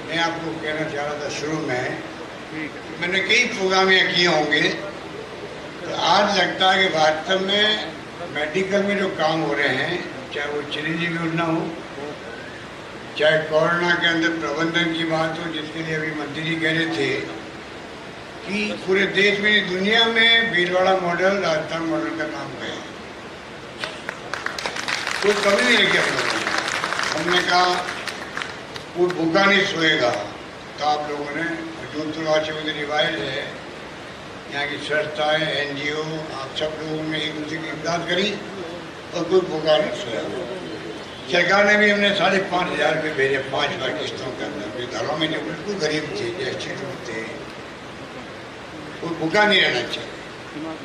E: मैं आपको कहना चाह रहा था शुरू में, मैंने कई प्रोग्राम यहाँ किए होंगे, तो आज लगता है कि वास्तव में मेडिकल में जो काम हो रहे हैं, चाहे वो चिरंजीवी योजना हो, चाहे कोरोना के अंदर प्रबंधन की बात हो, जिसके लिए अभी मंत्री जी कह रहे थे कि पूरे देश में, दुनिया में भीलवाड़ा मॉडल, राजस्थान मॉडल का नाम गया, कोई कमी नहीं रखी हम लोगों ने। हमने कहा वो भूखा नहीं सोएगा, तो आप लोगों ने जोधपुर रिवाइज है, यहाँ की संस्थाएं, NGO, आप सब लोगों ने एक दूसरे की इमदाद करी और कोई भूखा नहीं सोया। सरकार ने भी हमने 5,500 रुपये भेजे 5 बार किस्तों के अंदर, घरों में जो बिल्कुल गरीब थे, डेस्टिट्यूट थे, वो भूखा नहीं रहना चाहिए।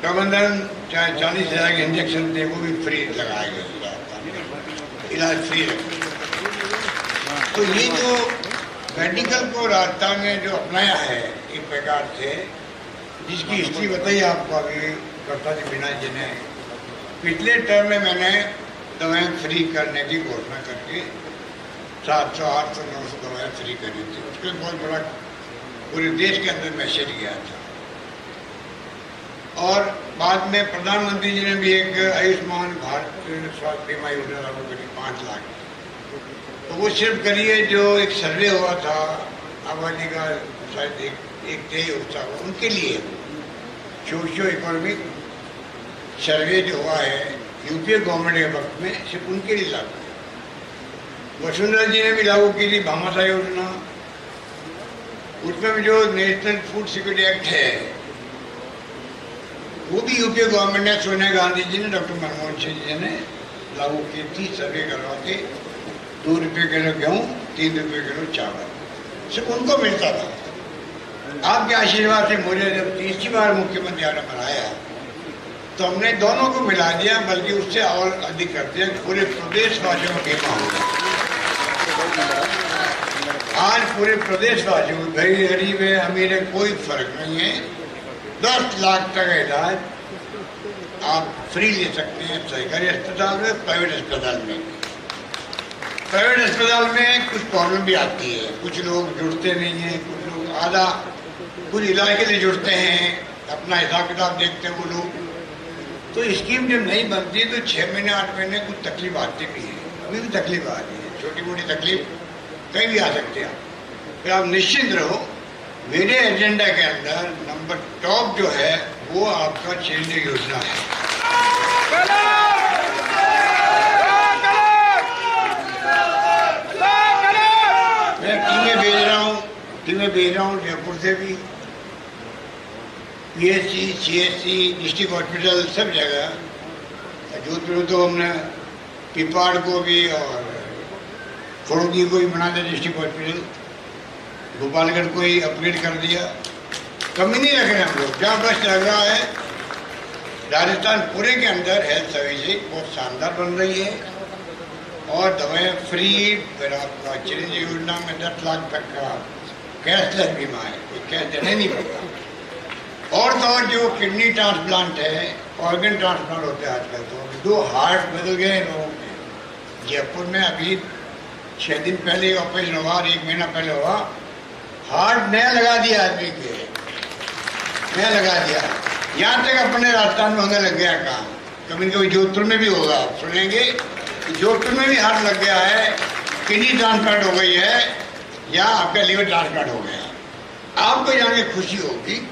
E: प्रबंधन चाहे 40,000 के इंजेक्शन थे, वो भी फ्री लगाए गए, इलाज फ्री रखे। तो ये जो मेडिकल को राजस्थान में जो अपनाया है एक प्रकार से, जिसकी हिस्ट्री बताई आपको अभी करता जी मीना जी ने, पिछले टर्म में मैंने दवाएं फ्री करने की घोषणा करके 700, 800, 900 दवाएं फ्री करी थी। उसके बहुत बड़ा पूरे देश के अंदर मैसेज गया था। और बाद में प्रधानमंत्री जी ने भी एक आयुष्मान भारत स्वास्थ्य बीमा योजना लागू करी 5 लाख। तो वो सिर्फ करिए जो एक सर्वे हुआ था आबादी का, शायद एक तय होता हुआ उनके लिए, सोशियो इकोनॉमिक सर्वे जो हुआ है यूपीए गवर्नमेंट के वक्त में, सिर्फ उनके लिए लागू है। वसुंधरा जी ने भी लागू की थी भामाशाह योजना, उसमें जो नेशनल फूड सिक्योरिटी एक्ट है वो भी यूपीए गवर्नमेंट ने, सोनिया गांधी जी ने, डॉक्टर मनमोहन सिंह जी ने लागू की थी, सर्वे करवा के 2 रुपये किलो गेहूँ, 3 रुपये किलो चावल सिर्फ उनको मिलता था। आपके आशीर्वाद से मुझे जब 30वीं बार मुख्यमंत्री आने बनाया, तो हमने दोनों को मिला दिया, बल्कि उससे और अधिक कर दिया, पूरे प्रदेशवासियों को बीमा होगा। आज पूरे प्रदेशवासियों को, गरीब है अमीर है कोई फर्क नहीं है, 10 लाख तक का इलाज आप फ्री ले सकते हैं सरकारी अस्पताल में, प्राइवेट अस्पताल में। प्राइवेट अस्पताल में कुछ प्रॉब्लम भी आती है, कुछ लोग जुड़ते नहीं हैं, कुछ लोग आधा कुछ इलाज के लिए जुड़ते हैं, अपना हिसाब किताब देखते हैं वो लोग। तो स्कीम जब नहीं बनती तो 6 महीने 8 महीने कुछ तकलीफ आती भी है, अभी भी तकलीफ आ रही है, छोटी मोटी तकलीफ कहीं भी आ सकती है। फिर आप निश्चिंत रहो, मेरे एजेंडा के अंदर नंबर टॉप जो है वो आपका चिरंजीवी योजना है। मैं टीमें भेज रहा हूँ जयपुर से भी, PSC, CSC, डिस्ट्रिक्ट हॉस्पिटल सब जगह। जोधपुर तो हमने पिपाड़ को भी और फड़ोगी को भी बना दिया डिस्ट्रिक्ट हॉस्पिटल, गोपालगढ़ को ही अपग्रेड कर दिया। कमी नहीं रख रहे हम लोग, जहाँ बस लग रहा है। राजस्थान पूरे के अंदर हेल्थ सर्विसेज बहुत शानदार बन रही है और दवाएं फ्री। फिर आपका चिरंजीवी योजना में 10 लाख तक का कैशलेस बीमा है, कोई कैश देना नहीं पड़ता। और तो और जो किडनी ट्रांसप्लांट है, ऑर्गन ट्रांसप्लांट होते हैं आजकल, तो 2 हार्ट बदल गए लोगों के। जयपुर में अभी 6 दिन पहले ऑपरेशन हुआ, 1 महीना पहले हुआ, हार्ट नया लगा दिया आदमी के, नया लगा दिया। यहाँ तक अपने राजस्थान में होने लग गया काम, कभी कभी जोधपुर में भी होगा, आप सुनेंगे जोधपुर में भी हार्ट लग गया है, किडनी ट्रांसप्लांट हो गई है, या आपका लिवर ट्रांसप्लांट हो गया। आपको जान के खुशी होगी,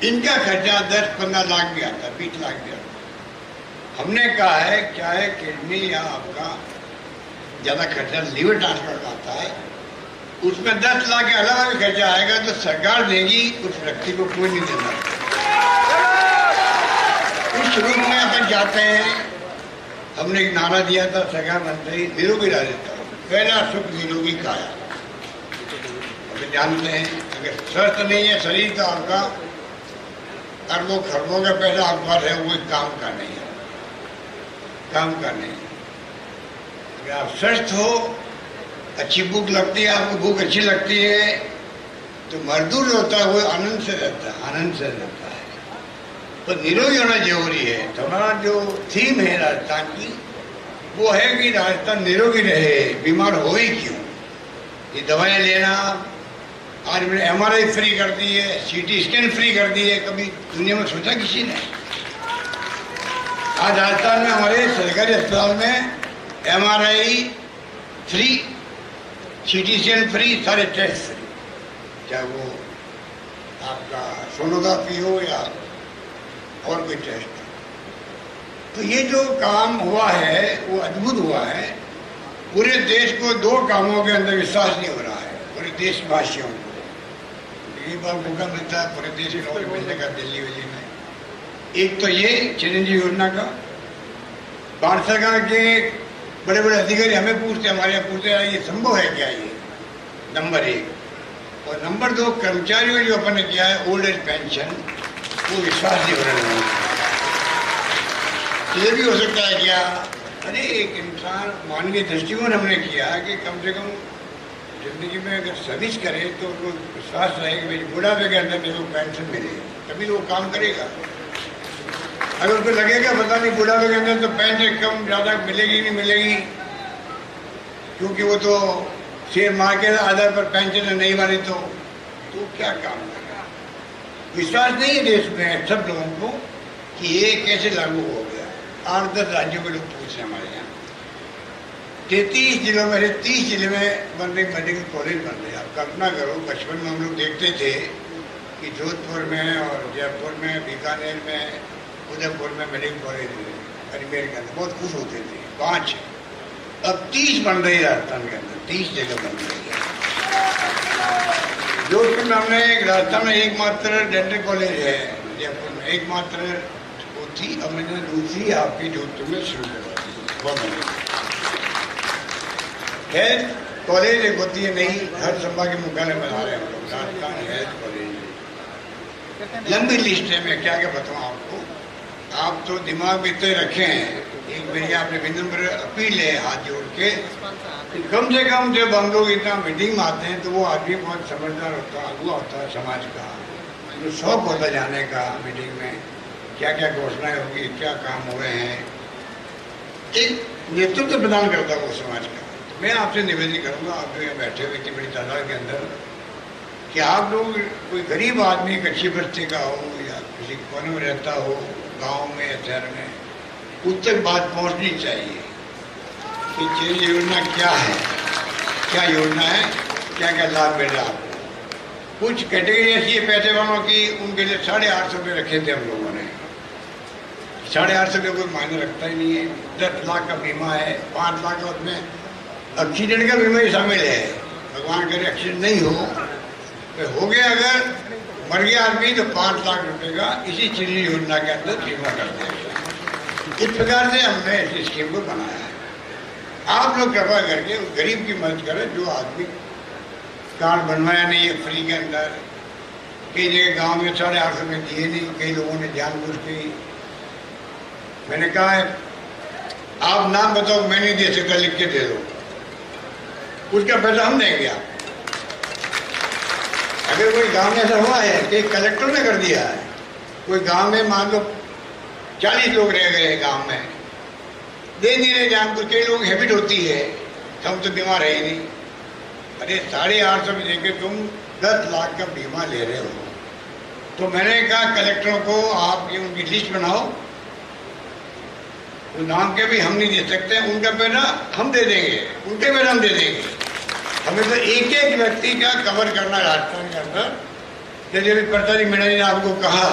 E: इनका खर्चा 10-15 लाख भी आता है, 20 लाख भी आता है। हमने कहा है चाहे किडनी या आपका ज़्यादा खर्चा लिवर ट्रांसप्लांट आता है, उसमें 10 लाख के अलावा भी खर्चा आएगा तो सरकार देगी, उस व्यक्ति को कोई नहीं देना। उस रूप में अपन जाते हैं। हमने एक नारा दिया था सरकार मंत्री, निरोगी राजस्थान, पहला सुख निरोगी काया। अपन जानते हैं अगर स्वस्थ नहीं है शरीर तो आपका अरबों खरबों का पैसा आपके पास है, वो काम का नहीं है, काम का नहीं। अगर आप स्वस्थ हो, अच्छी भूख लगती है, आपको भूख अच्छी लगती है, तो मजदूर होता है वो आनंद से रहता है, आनंद से रहता है। तो निरोगी होना जरूरी है। तो हमारा जो थीम है राजस्थान की, वो है कि राजस्थान निरोगी रहे, बीमार हो ही क्यों। ये दवाएं लेना, आज मैंने MRI फ्री कर दी है, CT स्कैन फ्री कर दी है, कभी दुनिया में सोचा किसी ने? आज राजस्थान में हमारे सरकारी अस्पताल में MRI free, CT scan free, सारे टेस्ट फ्री, चाहे वो आपका सोनोग्राफी हो या और कोई टेस्ट। तो ये जो काम हुआ है वो अद्भुत हुआ है। पूरे देश को 2 कामों के अंदर विश्वास नहीं हो रहा है, पूरे देशवासियों को। ये बात मौका मिलता है पूरे देश में नौकरी मिलने का दिल्ली विल्ली में। एक तो ये चिरंजीवी योजना का, भारत सरकार के बड़े बड़े अधिकारी हमें पूछते, हमारे यहाँ पूछते हैं ये संभव है क्या, ये नंबर 1। और नंबर 2, कर्मचारियों जो अपन ने किया है ओल्ड एज पेंशन, वो विश्वास नहीं हो रहा है। ये भी हो सकता है क्या? अरे एक इंसान मानवीय दृष्टिकोण हमने किया कि कम से कम जिंदगी में अगर सर्विस करे तो उनको विश्वास रहे कि मेरी बुढ़ापे के अंदर मेरे को पेंशन मिले, तभी वो काम करेगा। अगर उसको लगेगा पता नहीं बुढ़ापे के अंदर तो पेंशन कम ज़्यादा मिलेगी नहीं मिलेगी, क्योंकि वो तो शेयर मार्केट आधार पर पेंशन नहीं मानी, तो क्या काम करेगा? विश्वास नहीं है देश में सब लोगों को कि ये कैसे लागू हो गया। 8-10 राज्यों के लोग पूछ रहे हमारे यहाँ, 33 जिलों में से 30 जिले में बन रही मेडिकल कॉलेज बन रही। आप कल्पना करो, बचपन में हम लोग देखते थे कि जोधपुर में और जयपुर में, बीकानेर में, उदयपुर में मेडिकल कॉलेज अजमेर के अंदर बहुत खुश होते थे, 5। अब 30 बन रही है राजस्थान के अंदर, 30 जगह बन रही है। जोधपुर में हमने राजस्थान में एकमात्र डेंटल कॉलेज है, जयपुर में एकमात्र वो थी, अब मैंने दूसरी आपकी जोधपुर में शुरू करवा दी। हेल्थ कॉलेज एक होती है नहीं, हर संभाग के मुख्यालय बना रहे हैं हम लोग, राजस्थान हेल्थ कॉलेज। लंबी लिस्ट है, मैं क्या क्या बताऊँ आपको। आप तो दिमाग में इतने रखे हैं। एक मेरी आपने विनम्र अपील है हाथ जोड़ के, कम से कम जब हम लोग इतना मीटिंग में आते हैं तो वो आदमी बहुत समझदार होता, अगुआ होता है समाज का, जो शौक होता जाने का मीटिंग में क्या क्या घोषणाएं होगी, क्या काम हुए हैं, एक नेतृत्व प्रदान करता है वो समाज का। मैं आपसे निवेदन करूंगा, आप जो यहाँ बैठे हुए इतनी बड़ी तादाद के अंदर, कि आप लोग कोई गरीब आदमी एक अच्छी बस्ती का हो या किसी कोने में रहता हो, गांव में या शहर में, उस तक बात पहुंचनी चाहिए कि ये योजना क्या है, क्या योजना है, क्या क्या लाभ मिल रहा है आपको। कुछ कैटेगरी ऐसी है पैसे वालों की, उनके लिए 850 रुपये रखे थे हम लोगों ने। 850 रुपये कोई मायने रखता ही नहीं है। 10 लाख का बीमा है, 5 लाख का उसमें एक्सीडेंट का बीमा ही शामिल है। भगवान करे एक्सीडेंट नहीं हो, तो हो गया अगर मर गया आदमी तो 5 लाख रुपए का इसी चिन्ह योजना के अंदर बीमा कर देगा। इस प्रकार से हमने इस स्कीम को बनाया है। आप लोग कृपा करके उस गरीब की मदद करें जो आदमी कार्ड बनवाया नहीं है फ्री के अंदर। कई जगह गांव में 850 रुपये दिए नहीं, कई लोगों ने जानबूझ के। मैंने कहा है आप नाम बताओ, मैं नहीं दे सकता, लिख के दे दो, उसका पैसा हम देंगे आप। अगर कोई गांव में ऐसा हुआ है कि कलेक्टर ने कर दिया है, कोई गांव में मान लो 40 लोग रह गए गांव में, दे नहीं रहे जानबूझ, कई लोग हैबिट होती है, हम तो बीमार है ही नहीं। अरे 850 में देके तुम 10 लाख का बीमा ले रहे हो, तो मैंने कहा कलेक्टरों को आप ये उनकी लिस्ट बनाओ, तो नाम के भी हम नहीं दे सकते, उनका पैसा हम दे देंगे, उनके पैसा हम दे देंगे। हमें तो एक एक व्यक्ति का कवर करना राजस्थान के अंदर। जैसे अभी प्रताप मीणा जी ने आपको कहा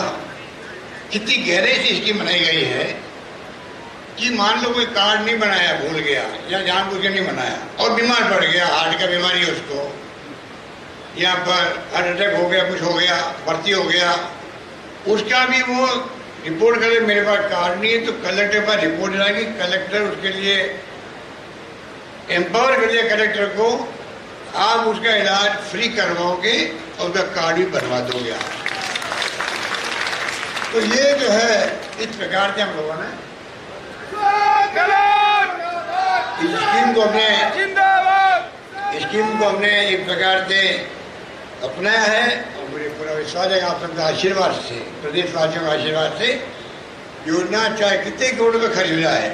E: कितनी गहरे से स्कीम बनाई गई है कि मान लो कोई कार्ड नहीं बनाया, भूल गया या जानबूझ के नहीं बनाया और बीमार पड़ गया, हार्ट का बीमारी है उसको, यहाँ पर हार्ट अटैक हो गया, कुछ हो गया, भर्ती हो गया, उसका भी वो रिपोर्ट करे मेरे पास कार्ड नहीं है, तो कलेक्टर पर रिपोर्ट जाएगी, कलेक्टर उसके लिए एम्पावर कर दिया कलेक्टर को, आप उसका इलाज फ्री करवाओगे और उसका कार्ड भी बनवा दोगे आप। तो ये जो है इस प्रकार से हम लोगों ने इस स्कीम को हमने एक प्रकार से अपनाया है और मुझे पूरा विश्वास है आप सबका आशीर्वाद से, प्रदेशवासियों का आशीर्वाद से योजना चाहे कितने करोड़ में खर्च हो जाए,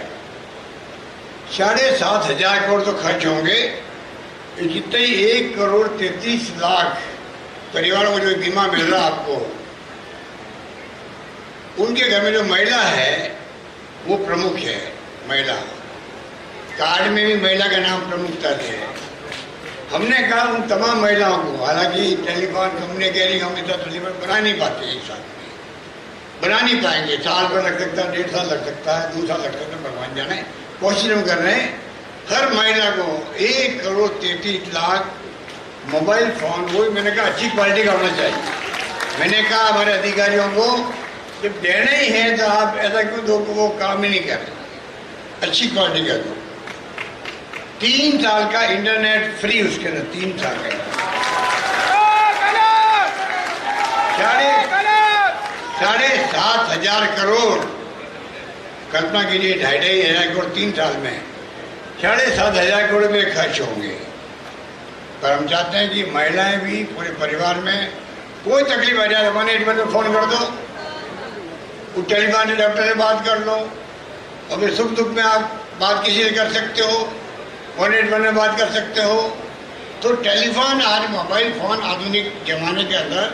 E: 7,500 करोड़ तो खर्च होंगे। जितने ही 1,33,00,000 परिवारों को जो बीमा मिल रहा है आपको, उनके घर में जो महिला है वो प्रमुख है। महिला कार्ड में भी महिला का नाम प्रमुखता से हमने कहा उन तमाम महिलाओं को, हालांकि टेलीफोन कंपनी कह रही हम इतना टेलीफोन बना नहीं पाते, एक साथ में बना नहीं पाएंगे, 4 साल लग सकता है, 1.5 साल लग सकता है, 2 साल लग सकता है, भगवान जाने। कोशिश हम कर रहे हैं हर महिला को 1,33,00,000 मोबाइल फोन, वो मैंने कहा अच्छी क्वालिटी का होना चाहिए। मैंने कहा हमारे अधिकारियों को जब देना ही है तो आप ऐसा क्यों दो वो काम ही नहीं कर रहे, अच्छी क्वालिटी का दो। 3 साल का इंटरनेट फ्री उसके अंदर, 3 साल का 7,500 करोड़, कल्पना कीजिए 2,500 करोड़ 3 साल में 7,500 करोड़ में खर्च होंगे। पर हम चाहते हैं कि महिलाएं भी पूरे परिवार में कोई तकलीफ आ जाए 181 में फोन कर दो, उस टेलीफोन से डॉक्टर से बात कर लो, अभी सुख दुख में आप बात किसी से कर सकते हो, 181 में बात कर सकते हो। तो टेलीफोन आज मोबाइल फोन आधुनिक जमाने के अंदर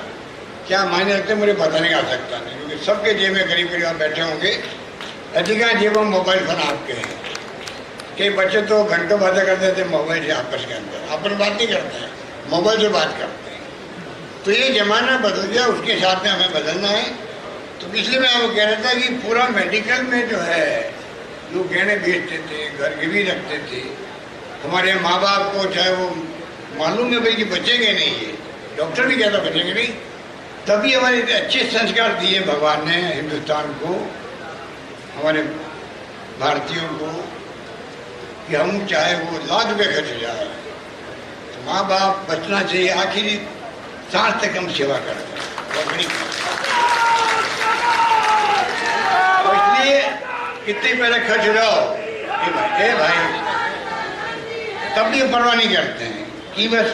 E: क्या मायने रखते हैं मुझे बताने का आवश्यकता नहीं, क्योंकि सबके जेब में करीब करीब आप बैठे होंगे, अधिकांश जेब में मोबाइल फोन आपके हैं। कई बच्चे तो घंटों बातें करते थे मोबाइल से आपस के अंदर, अपन बात नहीं करते हैं, मोबाइल से बात करते हैं। तो ये जमाना बदल गया, उसके साथ में हमें बदलना है। तो इसलिए मैं आपको कह रहा था कि पूरा मेडिकल में जो है लोग गहने बेचते थे, घर गिरवी रखते थे, हमारे माँ बाप को चाहे वो मालूम है भाई कि बचेंगे नहीं, ये डॉक्टर भी कहता बचेंगे नहीं, तभी हमारे अच्छे संस्कार दिए भगवान ने हिंदुस्तान को, हमारे भारतीयों को, कि हम चाहे वो लाख रुपये खर्च हो जाए तो माँ बाप बचना चाहिए, आखिरी सांस तक हम सेवा करते हैं। तो इसलिए कितने पैसे खर्च हो जाओ ए भाई तब भी परवाह नहीं करते हैं कि बस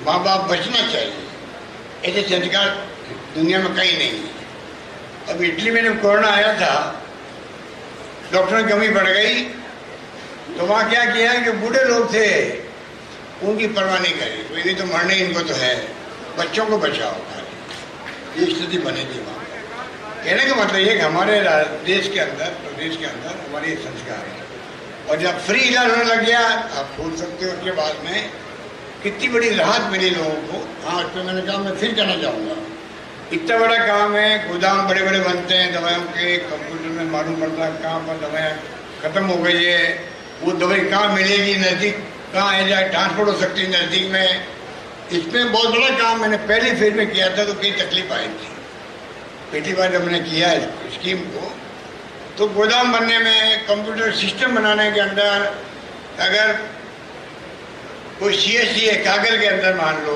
E: माँ बाप बचना चाहिए। ऐसे संस्कार दुनिया में कहीं नहीं है। अब इटली में जब कोरोना आया था, डॉक्टरों की कमी बढ़ गई, तो वहाँ क्या किया कि बूढ़े लोग थे उनकी परवाह नहीं करी, तो ये तो मरने इनको तो है, बच्चों को बचाओ, ये स्थिति बनी थी वहाँ। कहने का मतलब ये कि हमारे देश के अंदर, प्रदेश के अंदर हमारे संस्कार है। और जब फ्री इलाज होने लग गया, आप भूल सकते हो उसके बाद में कितनी बड़ी राहत मिली लोगों को। हाँ, उस पर मैंने कहा मैं फिर कहना चाहूँगा, इतना बड़ा काम है, गोदाम बड़े बड़े बनते हैं दवाइयों के, कंप्यूटर में मालूम पड़ता है कहाँ पर दवाइयाँ खत्म हो गई है, वो दवाई कहाँ मिलेगी, नज़दीक कहाँ है, जाए ट्रांसपोर्ट हो सकती है नज़दीक में। इसमें बहुत बड़ा काम मैंने पहली फेज में किया था तो कई तकलीफ आई थी। पिछली बार जब मैंने किया स्कीम को, तो गोदाम बनने में, कंप्यूटर सिस्टम बनाने के अंदर, अगर कोई CSC है कागज के अंदर मान लो,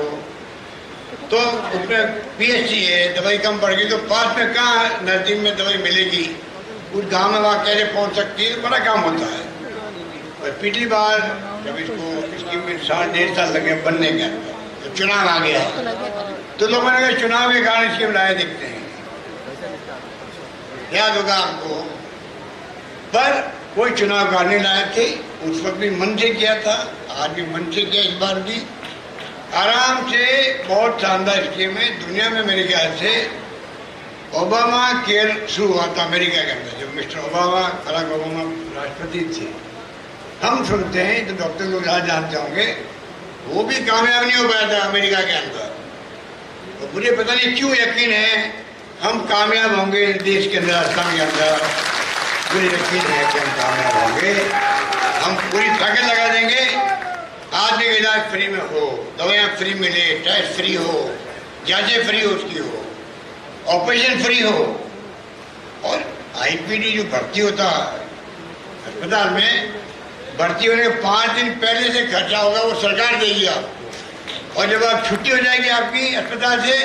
E: तो उसमें PSC है, दवाई कम पड़ गई तो पास में कहाँ नज़दीक में दवाई मिलेगी, उस गांव में वहाँ कैसे पहुँच सकती है, बड़ा काम होता है। और पिछली बार जब इसको स्कीम में 1.5 साल लगे बनने के अंदर, तो चुनाव आ गया, तो लोगों ने कहा चुनाव के कारण स्कीम लाए दिखते हैं, याद होगा आपको। पर कोई चुनाव का नहीं लाए थे, उस वक्त भी मन से किया था, आज भी मन से किया, इस बार भी आराम से। बहुत शानदार स्कीम है, दुनिया में मेरे ख्याल से ओबामा केयर शुरू हुआ था अमेरिका के अंदर, जब मिस्टर ओबामा, बराक ओबामा राष्ट्रपति थे। हम सुनते हैं तो डॉक्टर लोग यहाँ जानते होंगे, वो भी कामयाब नहीं हो पाया था अमेरिका के अंदर। तो मुझे पता नहीं क्यों यकीन है हम कामयाब होंगे देश के अंदर, असम के अंदर मुझे यकीन है कि हम कामयाब होंगे। हम पूरी ताकत लगा देंगे, आदमी का इलाज फ्री में हो, दवाइयाँ फ्री मिले, टेस्ट फ्री हो, जांचें फ्री हो उसकी हो, ऑपरेशन फ्री हो, और IPD जो भर्ती होता अस्पताल में, भर्ती होने के 5 दिन पहले से खर्चा होगा वो सरकार देगी आपको, और जब आप छुट्टी हो जाएगी आपकी अस्पताल से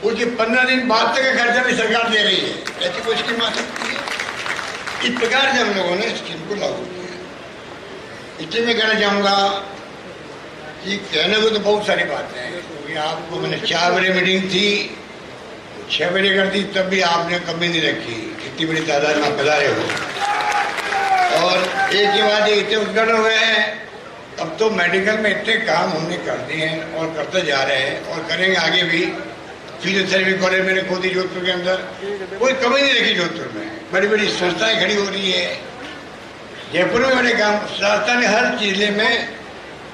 E: उसके 15 दिन बाद तक का खर्चा भी सरकार दे रही है। ऐसी कोई स्कीम आ सकती है? इस प्रकार से हम लोगों ने स्कीम को लागू किया। इसलिए मैं कहना चाहूँगा कि कहने को तो बहुत सारी बातें हैं, क्योंकि आपको मैंने 4 बजे मीटिंग थी, 6 बजे कर दी, तब भी आपने कमी नहीं रखी। इतनी बड़ी तादाद में पधारे हो और एक के बाद एक इतने उद्घाटन हुए हैं। अब तो मेडिकल में इतने काम हमने कर दिए हैं और करते जा रहे हैं और करेंगे आगे भी। फिजियोथेरेपी कॉलेज मैंने खोदी जोधपुर के अंदर, कोई कमी नहीं रखी जोधपुर में। बड़ी बड़ी संस्थाएं खड़ी हो रही है। जयपुर में बड़े काम, राजस्थान में हर जिले में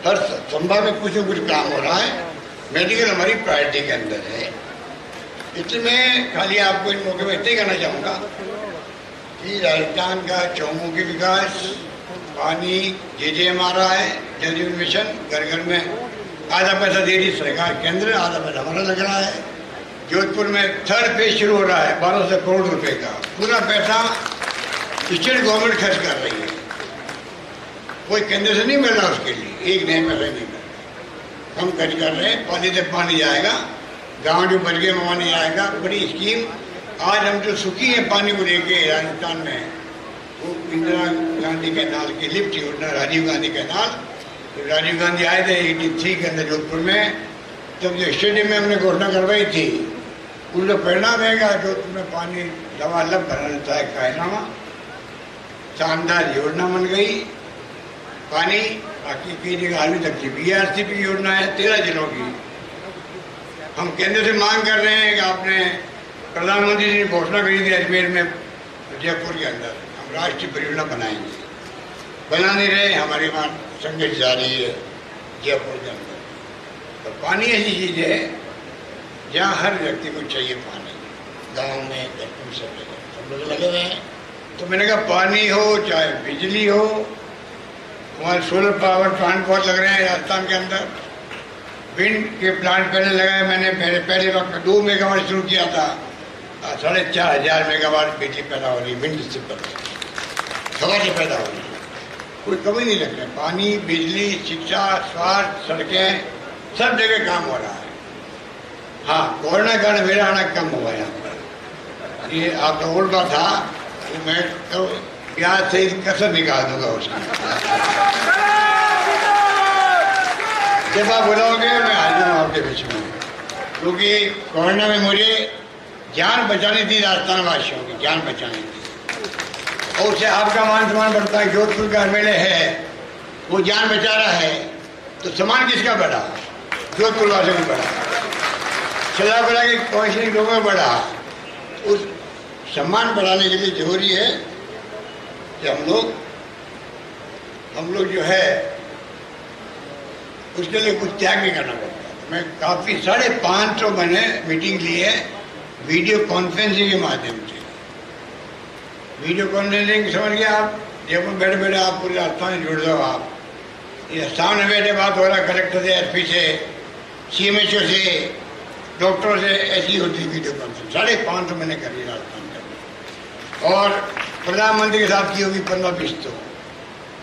E: हर संभाग में कुछ न कुछ काम हो रहा है। मेडिकल हमारी प्रायोरिटी के अंदर है। इसलिए मैं खाली आपको इन मौके में इतना ही कहना चाहूँगा कि राजस्थान का चौमुखी विकास, पानी JJM आ रहा है, जल जीवन मिशन, घर घर में आधा पैसा दे रही सरकार केंद्र, आधा पैसा हमारा लग रहा है। जोधपुर में 3rd फेज शुरू हो रहा है 1200 करोड़ रुपए का। पूरा पैसा स्टेट गवर्नमेंट खर्च कर रही है, कोई केंद्र से नहीं मिल रहा, उसके लिए एक नया पैसा नहीं मिल रहा। हम खर्च कर रहे हैं, पानी से पानी जाएगा, गाँव जो बच गए वहाँ नहीं जाएगा। बड़ी स्कीम। आज हम जो सुखी है पानी को लेके राजस्थान में, वो इंदिरा गांधी कैनाल की लिफ्ट योजना, राजीव गांधी कैनाल। तो राजीव गांधी आए थे 83 के अंदर जोधपुर में, तब जो स्टेडियम में हमने घोषणा करवाई थी, उनका परिणाम रहेगा जोधपुर में पानी लबालब भरा रहता है। कायनामा शानदार योजना बन गई। पानी बाकी कई जगह आलू तक की BRCP की योजना है 13 जिलों की। हम केंद्र से मांग कर रहे हैं कि आपने प्रधानमंत्री जी ने घोषणा करी थी अजमेर में, जयपुर के अंदर हम राष्ट्रीय परियोजना बनाएंगे, बना नहीं रहे। हमारी वहाँ संघर्ष जारी है जयपुर के अंदर। तो पानी ऐसी चीज है जहाँ हर व्यक्ति को चाहिए पानी, गांव में सब लोग लगे हुए हैं। तो मैंने कहा पानी हो चाहे बिजली हो, हमारे सोलर पावर प्लांट बहुत लग रहे हैं राजस्थान के अंदर। विंड के प्लांट पहले लगाए मैंने, पहले वक्त 2 मेगावाट शुरू किया था, 4,500 मेगावाट बिजली पैदा हो रही विंड से पर, हवा से पैदा हो रही है। कोई कमी नहीं रख रहे। पानी, बिजली, शिक्षा, स्वास्थ्य, सड़कें, सब जगह काम हो रहा है। हाँ, कोरोना के कारण मेरा आना कम हुआ यहाँ पर। ये आपका उल्टा था, तो मैं तो प्याज से कसर निकाल दूंगा उसका। जब आप बुलाओगे मैं आ जाऊँगा आपके बीच में, क्योंकि कोरोना में मुझे जान बचानी थी, राजस्थान वासियों की जान बचानी थी। और उससे आपका मान सम्मान बढ़ता है। जोधपुर का MLA है, वो जान बचा रहा है, तो सम्मान किसका बढ़ा? जोधपुर वासियों को बढ़ा। सलाह बढ़ा के काउंसिलिंग लोगों में बढ़ा। उस सम्मान बढ़ाने के लिए जरूरी है कि हम लोग जो है उसके लिए कुछ त्याग भी करना पड़ता है। मैं काफ़ी 550 मैंने मीटिंग ली है वीडियो कॉन्फ्रेंसिंग के माध्यम से। वीडियो कॉन्फ्रेंसिंग समझ गए आप, जब बैठे बैठे आप पूरे राजस्थान जुड़ जाओ। आप ये सामने बैठे बात हो रहा, कलेक्टर से, SP से, CMHO से, डॉक्टरों से, ऐसी होती वीडियो कॉन्फ्रेंस। 550 मैंने करी राजस्थान में, और प्रधानमंत्री के साथ की होगी 15-20।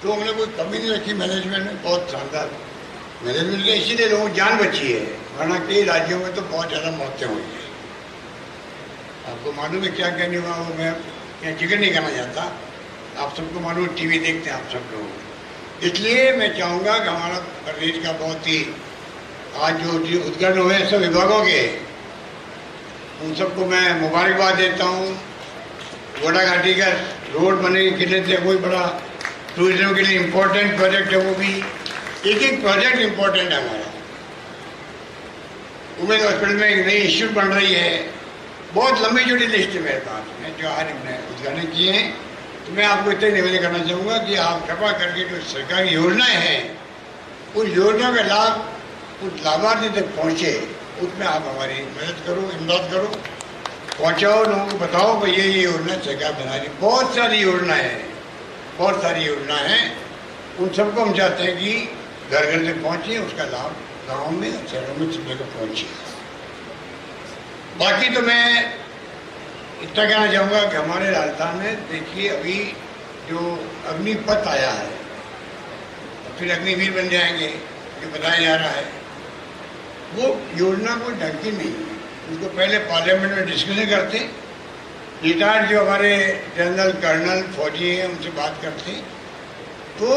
E: तो हमने कोई कमी नहीं रखी मैनेजमेंट में, बहुत शानदार मैनेजमेंट के, इसीलिए लोगों की जान बची है। वरना कई राज्यों में तो बहुत ज़्यादा मौतें हुई है। आपको मालूम है क्या कहने हुआ, वो मैं यहाँ जिक्र नहीं करना चाहता, आप सबको मालूम, TV देखते हैं आप सब लोग। इसलिए मैं चाहूँगा कि हमारा प्रदेश का बहुत ही आज जो उद्घाटन हुए हैं सब विभागों के, उन सबको मैं मुबारकबाद देता हूँ। घोड़ा घाटी का रोड बने के लिए से कोई बड़ा टूरिज्म के लिए इम्पोर्टेंट प्रोजेक्ट है, वो भी एक प्रोजेक्ट इम्पोर्टेंट है हमारा। उमेद हॉस्पिटल में एक नई इंस्टीट्यूट बन रही है। बहुत लंबी चौड़ी लिस्ट है मेरे पास में जो आज हमने उद्घाटन किए हैं। तो मैं आपको इतना निवेदन करना चाहूँगा कि आप कृपा करके जो सरकारी योजनाएं हैं, उस योजना का लाभ उस लाभार्थी तक पहुँचे, उसमें आप हमारी मदद करो, इमदाद करो, पहुँचाओ, लोगों को बताओ भाई ये योजना सरकार बना रही। बहुत सारी योजनाएं हैं, बहुत सारी योजनाएं हैं, उन सबको हम चाहते हैं कि घर घर से पहुँचे, उसका लाभ गाँव में, शहरों में सब जगह पहुँचे। बाकी तो मैं इतना कहना चाहूँगा कि हमारे राजस्थान में देखिए अभी जो अग्निपथ आया है, फिर अग्निवीर बन जाएंगे, जो बताया जा रहा है, वो योजना कोई ढंग की नहीं है। उसको पहले पार्लियामेंट में डिस्कशन करते, रिटायर्ड जो हमारे जनरल कर्नल फौजी हैं उनसे बात करते, तो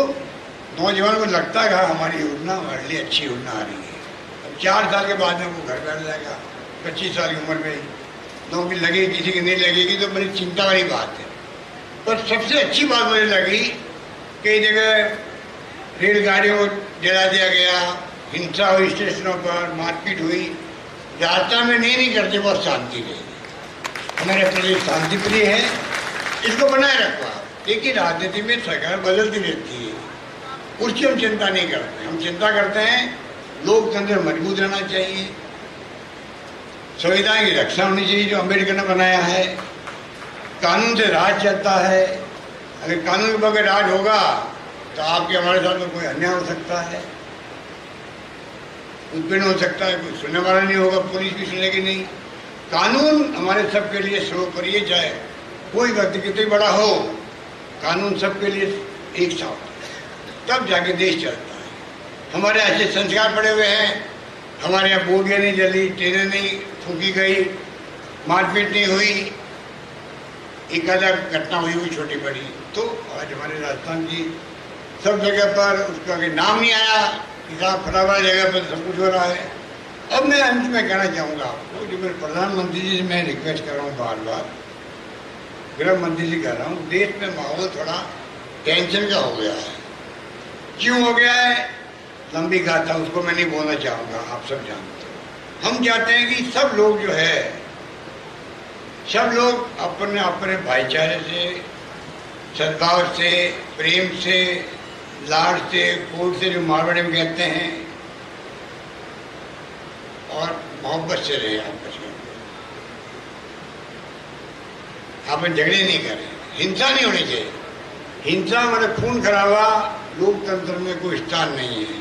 E: नौजवान को लगता है हमारी योजना हमारे लिए अच्छी योजना आ रही है। अब 4 साल के बाद में वो घर बैठ जाएगा, 25 साल की उम्र में नौकरी लगेगी, किसी की नहीं लगेगी, तो बड़ी चिंता वाली बात है। पर सबसे अच्छी बात मुझे लगी, कई जगह रेलगाड़ियों को जला दिया गया, हिंसा हुई, स्टेशनों पर मारपीट हुई, रास्ता में नहीं करते, बहुत शांति रही। हमारे प्रदेश शांति प्रिय है, इसको बनाए रखो आप। देखिए राजनीति में सरकार बदलती रहती है, उसकी हम चिंता नहीं करते। हम चिंता करते हैं लोकतंत्र मजबूत रहना चाहिए, संविधान की रक्षा होनी चाहिए जो अम्बेडकर ने बनाया है, कानून से राज चलता है। अगर कानून के बगैर राज होगा तो आपके हमारे साथ में कोई अन्याय हो सकता है, उत्पीड़न हो सकता है, कोई सुनने वाला नहीं होगा, पुलिस भी सुनेगी नहीं। कानून हमारे सबके लिए सर्वोपरि, चाहे कोई व्यक्ति कितनी बड़ा हो, कानून सबके लिए एक साथ, तब जाके देश चलता है। हमारे ऐसे संस्कार पड़े हुए हैं, हमारे यहाँ बोगियाँ नहीं जली, ट्रेनें नहीं फूकी गई, मारपीट नहीं हुई, एक आधा घटना हुई छोटी बड़ी। तो आज हमारे राजस्थान की सब जगह पर उसका नाम नहीं आया कि साहब फटाफट जगह पर सब कुछ हो रहा है। अब मैं अंत में कहना चाहूँगा आपको, जो मैं प्रधानमंत्री जी से मैं रिक्वेस्ट कर रहा हूँ, बार बार गृह मंत्री जी कह रहा हूँ, देश में माहौल थोड़ा टेंशन का हो गया है। क्यों हो गया है, लंबी गाथा, उसको मैं नहीं बोलना चाहूँगा, आप सब जानते हो। हम चाहते हैं कि सब लोग जो है, सब लोग अपने अपने भाईचारे से, सद्भाव से, प्रेम से, लाड़ से, कोट से, जो मारवाड़ी में कहते हैं, और मोहब्बत से रहे आपस में। आप झगड़े नहीं करें, हिंसा नहीं होनी चाहिए। हिंसा मतलब खून खराबा लोकतंत्र में कोई स्थान नहीं है।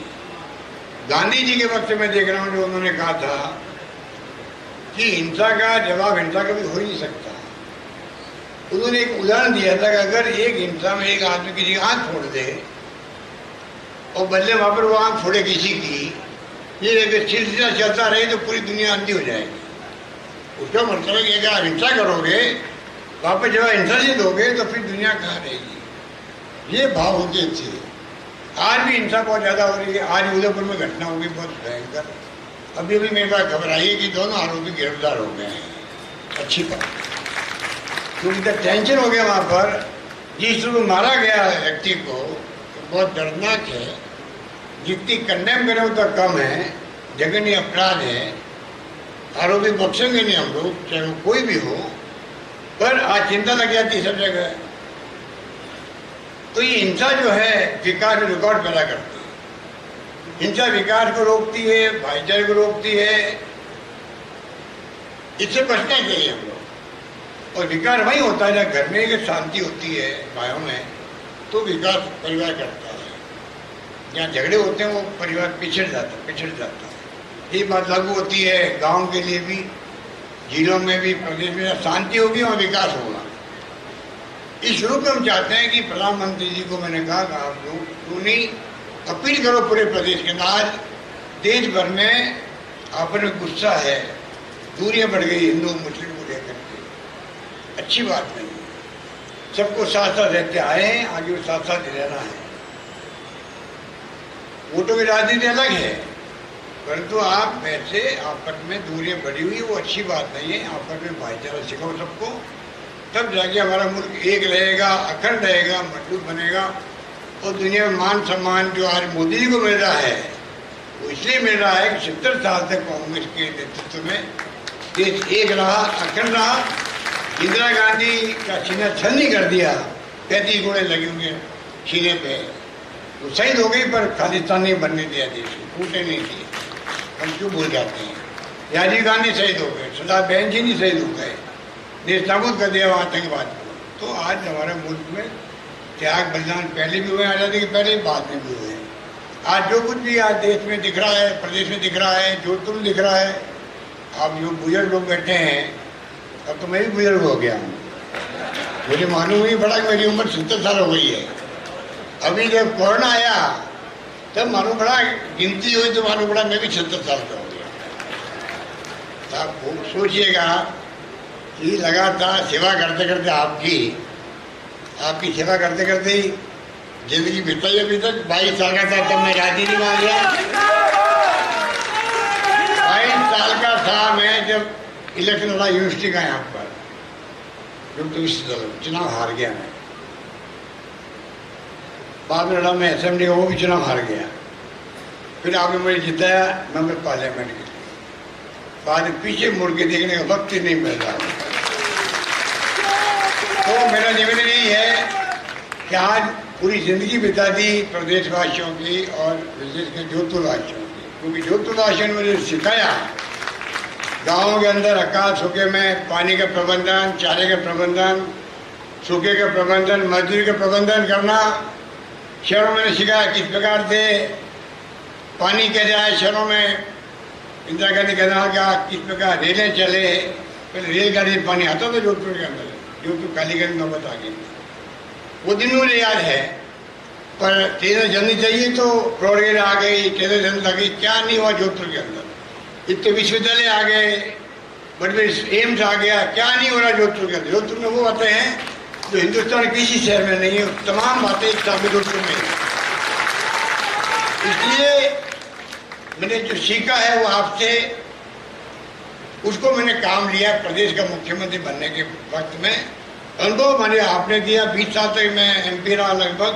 E: गांधी जी के वक्त में देख रहा हूँ जो उन्होंने कहा था कि हिंसा का जवाब हिंसा कभी हो ही नहीं सकता। उन्होंने एक उदाहरण दिया था कि अगर एक हिंसा में एक आदमी किसी की आंख फोड़ दे और बदले वहां पर वो आंख फोड़े किसी की, ये अगर सिलसिला चलता रहे तो पूरी दुनिया अंधी हो जाएगी। उसका मतलब है कि अगर आप हिंसा करोगे, वापस जब हिंसा से दोगे तो फिर दुनिया कहाँ रहेगी। ये भाव होते थे। आज भी हिंसा बहुत ज़्यादा हो रही है। आज उदयपुर में घटना हो गई बहुत भयंकर। अभी अभी मेरे पास खबर आई है कि दोनों आरोपी गिरफ्तार हो गए हैं। अच्छी बात, क्योंकि जब टेंशन हो गया वहाँ पर, जिस रूप में मारा गया व्यक्ति को, तो बहुत दर्दनाक है। जितनी कंडेम करें उतना कम है, जघन्य अपराध है। आरोपी बख्शेंगे नहीं हम लोग, चाहे वो कोई भी हो। पर आज चिंता लग जाती सब जगह। तो ये हिंसा जो है विकास में रुकावट पैदा करती है। हिंसा विकास को रोकती है, भाईचारे को रोकती है। इससे बचना चाहिए हम लोग। और विकास वही होता है जब घर में एक शांति होती है भाइयों में, तो विकास परिवार करता है। जहाँ झगड़े होते हैं वो परिवार पिछड़ जाता है। ये बात लागू होती है गांव के लिए भी, जिलों में भी, प्रदेश में। शांति होगी और विकास होगा। इस रूप में हम चाहते हैं कि प्रधानमंत्री जी को मैंने कहा कि आप लोग क्यों नहीं अपील करो पूरे प्रदेश के अंदर। देश भर में आपने गुस्सा है, दूरियां बढ़ गई हिंदू मुस्लिम को लेकर के। अच्छी बात नहीं है। सबको साथ साथ रहते आए हैं, आगे वो साथ साथ रहना है। वोटों की राजनीति अलग है, परंतु आप वैसे आपस में दूरियां बढ़ी हुई, वो अच्छी बात नहीं है। आपस में भाईचारा सिखाओ सबको, तब जाके हमारा मुल्क एक रहेगा, अखंड रहेगा, मजबूत बनेगा। और दुनिया में मान सम्मान जो आज मोदी जी को मिल रहा है, वो इसलिए मिल रहा है कि 70 साल तक कांग्रेस के नेतृत्व में देश एक रहा, अखंड रहा। इंदिरा गांधी का सीना छलनी कर दिया, 35 गोले लगे हुए सीने पे, वो शहीद हो गई, पर खालिस्तान नहीं बनने दिया देश को, टूटे नहीं दिए। हम क्यों भूल जाते हैं। राजीव गांधी शहीद हो गए, सरदार बहन जी नहीं शहीद हो गए, देश नाबूद कर दिया आतंकवाद को। तो आज हमारे मुल्क में त्याग बलिदान पहले भी हुए, आज़ादी के पहले, बाद में भी हुए। आज जो कुछ भी आज देश में दिख रहा है, प्रदेश में दिख रहा है, जोधपुर में दिख रहा है, आप जो बुजुर्ग लोग बैठे हैं, अब तो मैं भी बुजुर्ग हो गया हूँ। मुझे मालूम नहीं पड़ा कि मेरी उम्र 70 साल हो गई है। अभी जब कोरोना आया तब मालूम पड़ा, गिनती हुई तो मालूम पड़ा मैं भी 70 साल का हो गया। आप खूब सोचिएगा कि लगातार सेवा करते करते आपकी सेवा करते करते ही जिंदगी बीताई। अभी तक 22 साल का था तब मैं राजनीति में आ गया। 22 साल का था मैं जब इलेक्शन लड़ा यूनिवर्सिटी का यहाँ पर, जब चुनाव हार गया मैं। बाद में लड़ा मैं असेंबली का, वो भी चुनाव हार गया। फिर आपने मुझे जिताया मेंबर पार्लियामेंट के लिए। बाद में पीछे मुड़ के देखने का वक्त ही नहीं मिल रहा। तो मेरा निवेदन यही है कि आज पूरी जिंदगी बिता दी प्रदेशवासियों की और विशेषकर जोधपुरवासियों की, क्योंकि जोधपुरवासियों ने मुझे सिखाया गाँव के अंदर अकाल सूखे में पानी का प्रबंधन, चारे का प्रबंधन, सूखे का प्रबंधन, मजदूरी का प्रबंधन करना। शहरों में सिखाया किस प्रकार से पानी कैसे जाए शहरों में, इंदिरा गांधी कैनाल का किस प्रकार रेलें चले। पहले रेलगाड़ी में पानी आता था जोधपुर के अंदर, जोधपुर कालीगंज नौबत आ गई। वो दिन मुझे याद है। पर 13 जनवरी चाहिए तो रोडगेज आ गई, 13 जनवरी आ गई, क्या नहीं हुआ जोधपुर के अंदर। इतने विश्वविद्यालय आ गए, बड़े एम्स आ गया, क्या नहीं हो रहा जोधपुर के अंदर। जोधपुर में वो बातें हैं जो हिंदुस्तान किसी शहर में नहीं है, तमाम बातें एक साथ में जोधपुर में। इसलिए मैंने जो सीखा है वो आपसे, उसको मैंने काम लिया प्रदेश का मुख्यमंत्री बनने के वक्त में। अनुभव मैंने आपने दिया, 20 साल तक मैं MP रहा लगभग।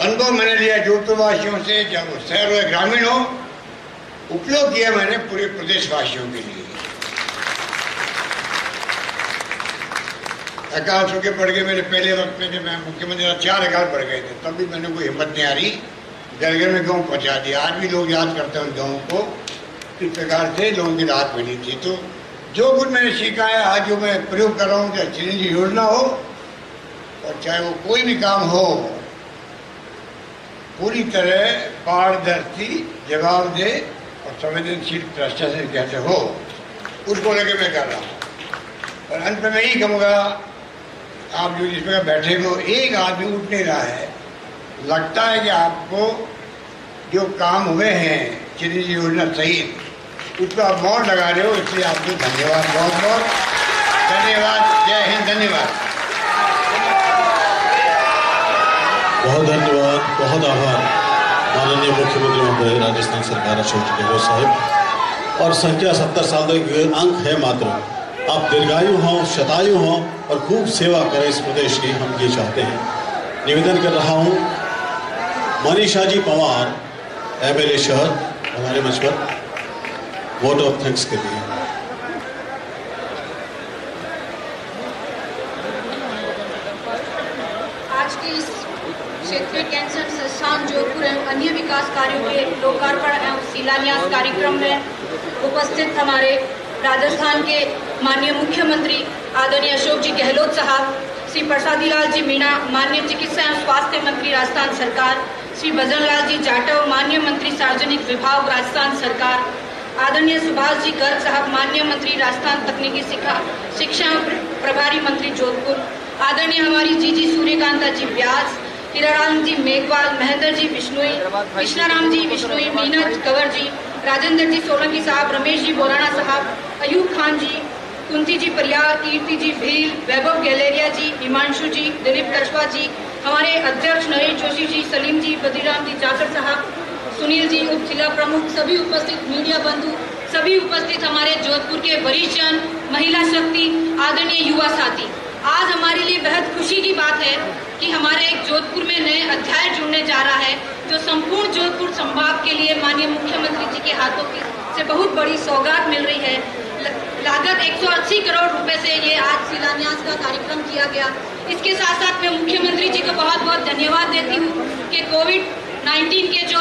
E: अनुभव मैंने लिया जोधपुरवासियों से, जब वो शहर हो ग्रामीण हो, उपयोग किया मैंने पूरे प्रदेशवासियों के लिए। अकाल सूखे पड़ गए मेरे पहले वक्त में, जब मैं मुख्यमंत्री रहा 4 अकाल पड़ गए थे, तब भी मैंने कोई हिम्मत नहीं आ रही, घर घर में गेहूँ पहुँचा दिया। आज भी लोग याद करते हैं गेहूँ को, किस प्रकार से लोगों की राहत मिली थी। तो जो कुछ मैंने सीखा है आज जो मैं प्रयोग कर रहा हूँ, चाहे चिरंजीवी योजना हो और चाहे वो कोई भी काम हो, पूरी तरह पारदर्शी, जवाबदेह और संवेदनशील प्रशासन कैसे हो, उसको लेकर मैं कर रहा हूँ। और अंत में मैं यही कहूँगा, आप जो जिस जगह बैठे हो, एक आदमी उठ नहीं रहा है। लगता है कि आपको जो काम हुए हैं चिरंजीवी योजना सहित, उसको आप मोहर लगा रहे हो, इसलिए आपको धन्यवाद, बहुत बहुत धन्यवाद। जय हिंद, धन्यवाद।
C: बहुत धन्यवाद, बहुत आभार माननीय मुख्यमंत्री महोदय राजस्थान सरकार अशोक जी गहलोत साहब। और संख्या 70 साल तक अंक है मात्र। आप दीर्घायु हों, शतायु हों और खूब सेवा करें इस प्रदेश की, हम ये चाहते हैं। निवेदन कर रहा हूँ मनीषा जी पवार, MLA शहर, हमारे मंच पर वोट ऑफ थैंक्स के लिए।
F: आज के इस क्षेत्रीय कैंसर संस्थान जोधपुर एवं अन्य विकास कार्यों के लोकार्पण एवं शिलान्यास कार्यक्रम में उपस्थित हमारे राजस्थान के माननीय मुख्यमंत्री आदरणीय अशोक जी गहलोत साहब, श्री प्रसादी लाल जी मीणा माननीय चिकित्सा एवं स्वास्थ्य मंत्री राजस्थान सरकार, श्री भजन लाल जी जाटव माननीय मंत्री सार्वजनिक विभाग राजस्थान सरकार, आदरणीय सुभाष जी गर्ग साहब माननीय मंत्री राजस्थान तकनीकी शिक्षा प्रभारी मंत्री जोधपुर, आदरणीय हमारी जी सूर्यकांता जी व्यास, हीराराम जी मेघवाल, महेंद्र जी बिश्नोई, कृष्णाराम जी बिश्नोई, मीना कंवर जी, राजेंद्र जी सोलंकी साहब, रमेश जी बोराना साहब, अयूब खान जी, कुंती जी परियार, कीर्ति जी भील, वैभव गैलेरिया जी, हिमांशु जी, दिलीप कछवा जी, हमारे अध्यक्ष नरेश जोशी जी, सलीम जी, बद्रीराम जी जाकर साहब, सुनील जी उप जिला प्रमुख, सभी उपस्थित मीडिया बंधु, सभी उपस्थित हमारे जोधपुर के वरिष्ठ जन, महिला शक्ति, आदरणीय युवा साथी। आज हमारे लिए बेहद खुशी की बात है कि हमारे एक जोधपुर में नए अध्याय जुड़ने जा रहा है, जो संपूर्ण जोधपुर संभाग के लिए माननीय मुख्यमंत्री जी के हाथों से बहुत बड़ी सौगात मिल रही है। लागत 180 करोड़ रुपए से ये आज शिलान्यास का कार्यक्रम किया गया। इसके साथ साथ मैं मुख्यमंत्री जी को बहुत बहुत धन्यवाद देती हूँ कि कोविड-19 के जो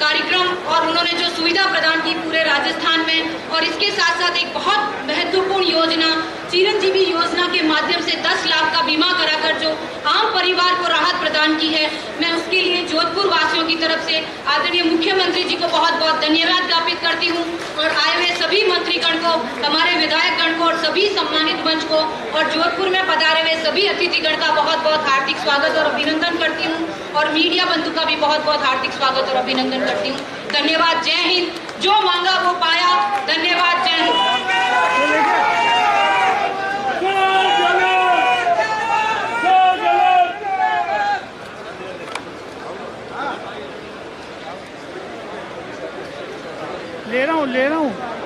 F: कार्यक्रम और उन्होंने जो सुविधा प्रदान की पूरे राजस्थान में, और इसके साथ साथ एक बहुत महत्वपूर्ण योजना चिरंजीवी योजना के माध्यम से 10 लाख का बीमा कराकर जो आम परिवार को राहत प्रदान की है, मैं उसके लिए जोधपुर वासियों की तरफ से आदरणीय मुख्यमंत्री जी को बहुत बहुत धन्यवाद ज्ञापित करती हूँ और आए हुए सभी मंत्रीगण को, हमारे विधायकगण को और सभी सम्मानित मंच को और जोधपुर में पधारे हुए सभी अतिथिगण का बहुत बहुत हार्दिक स्वागत और अभिनंदन करती हूँ और मीडिया बंधु का भी बहुत बहुत हार्दिक स्वागत और अभिनंदन करती हूँ। धन्यवाद। जय हिंद। जो मांगा वो पाया। धन्यवाद। जय हिंद।
B: ले रहा हूँ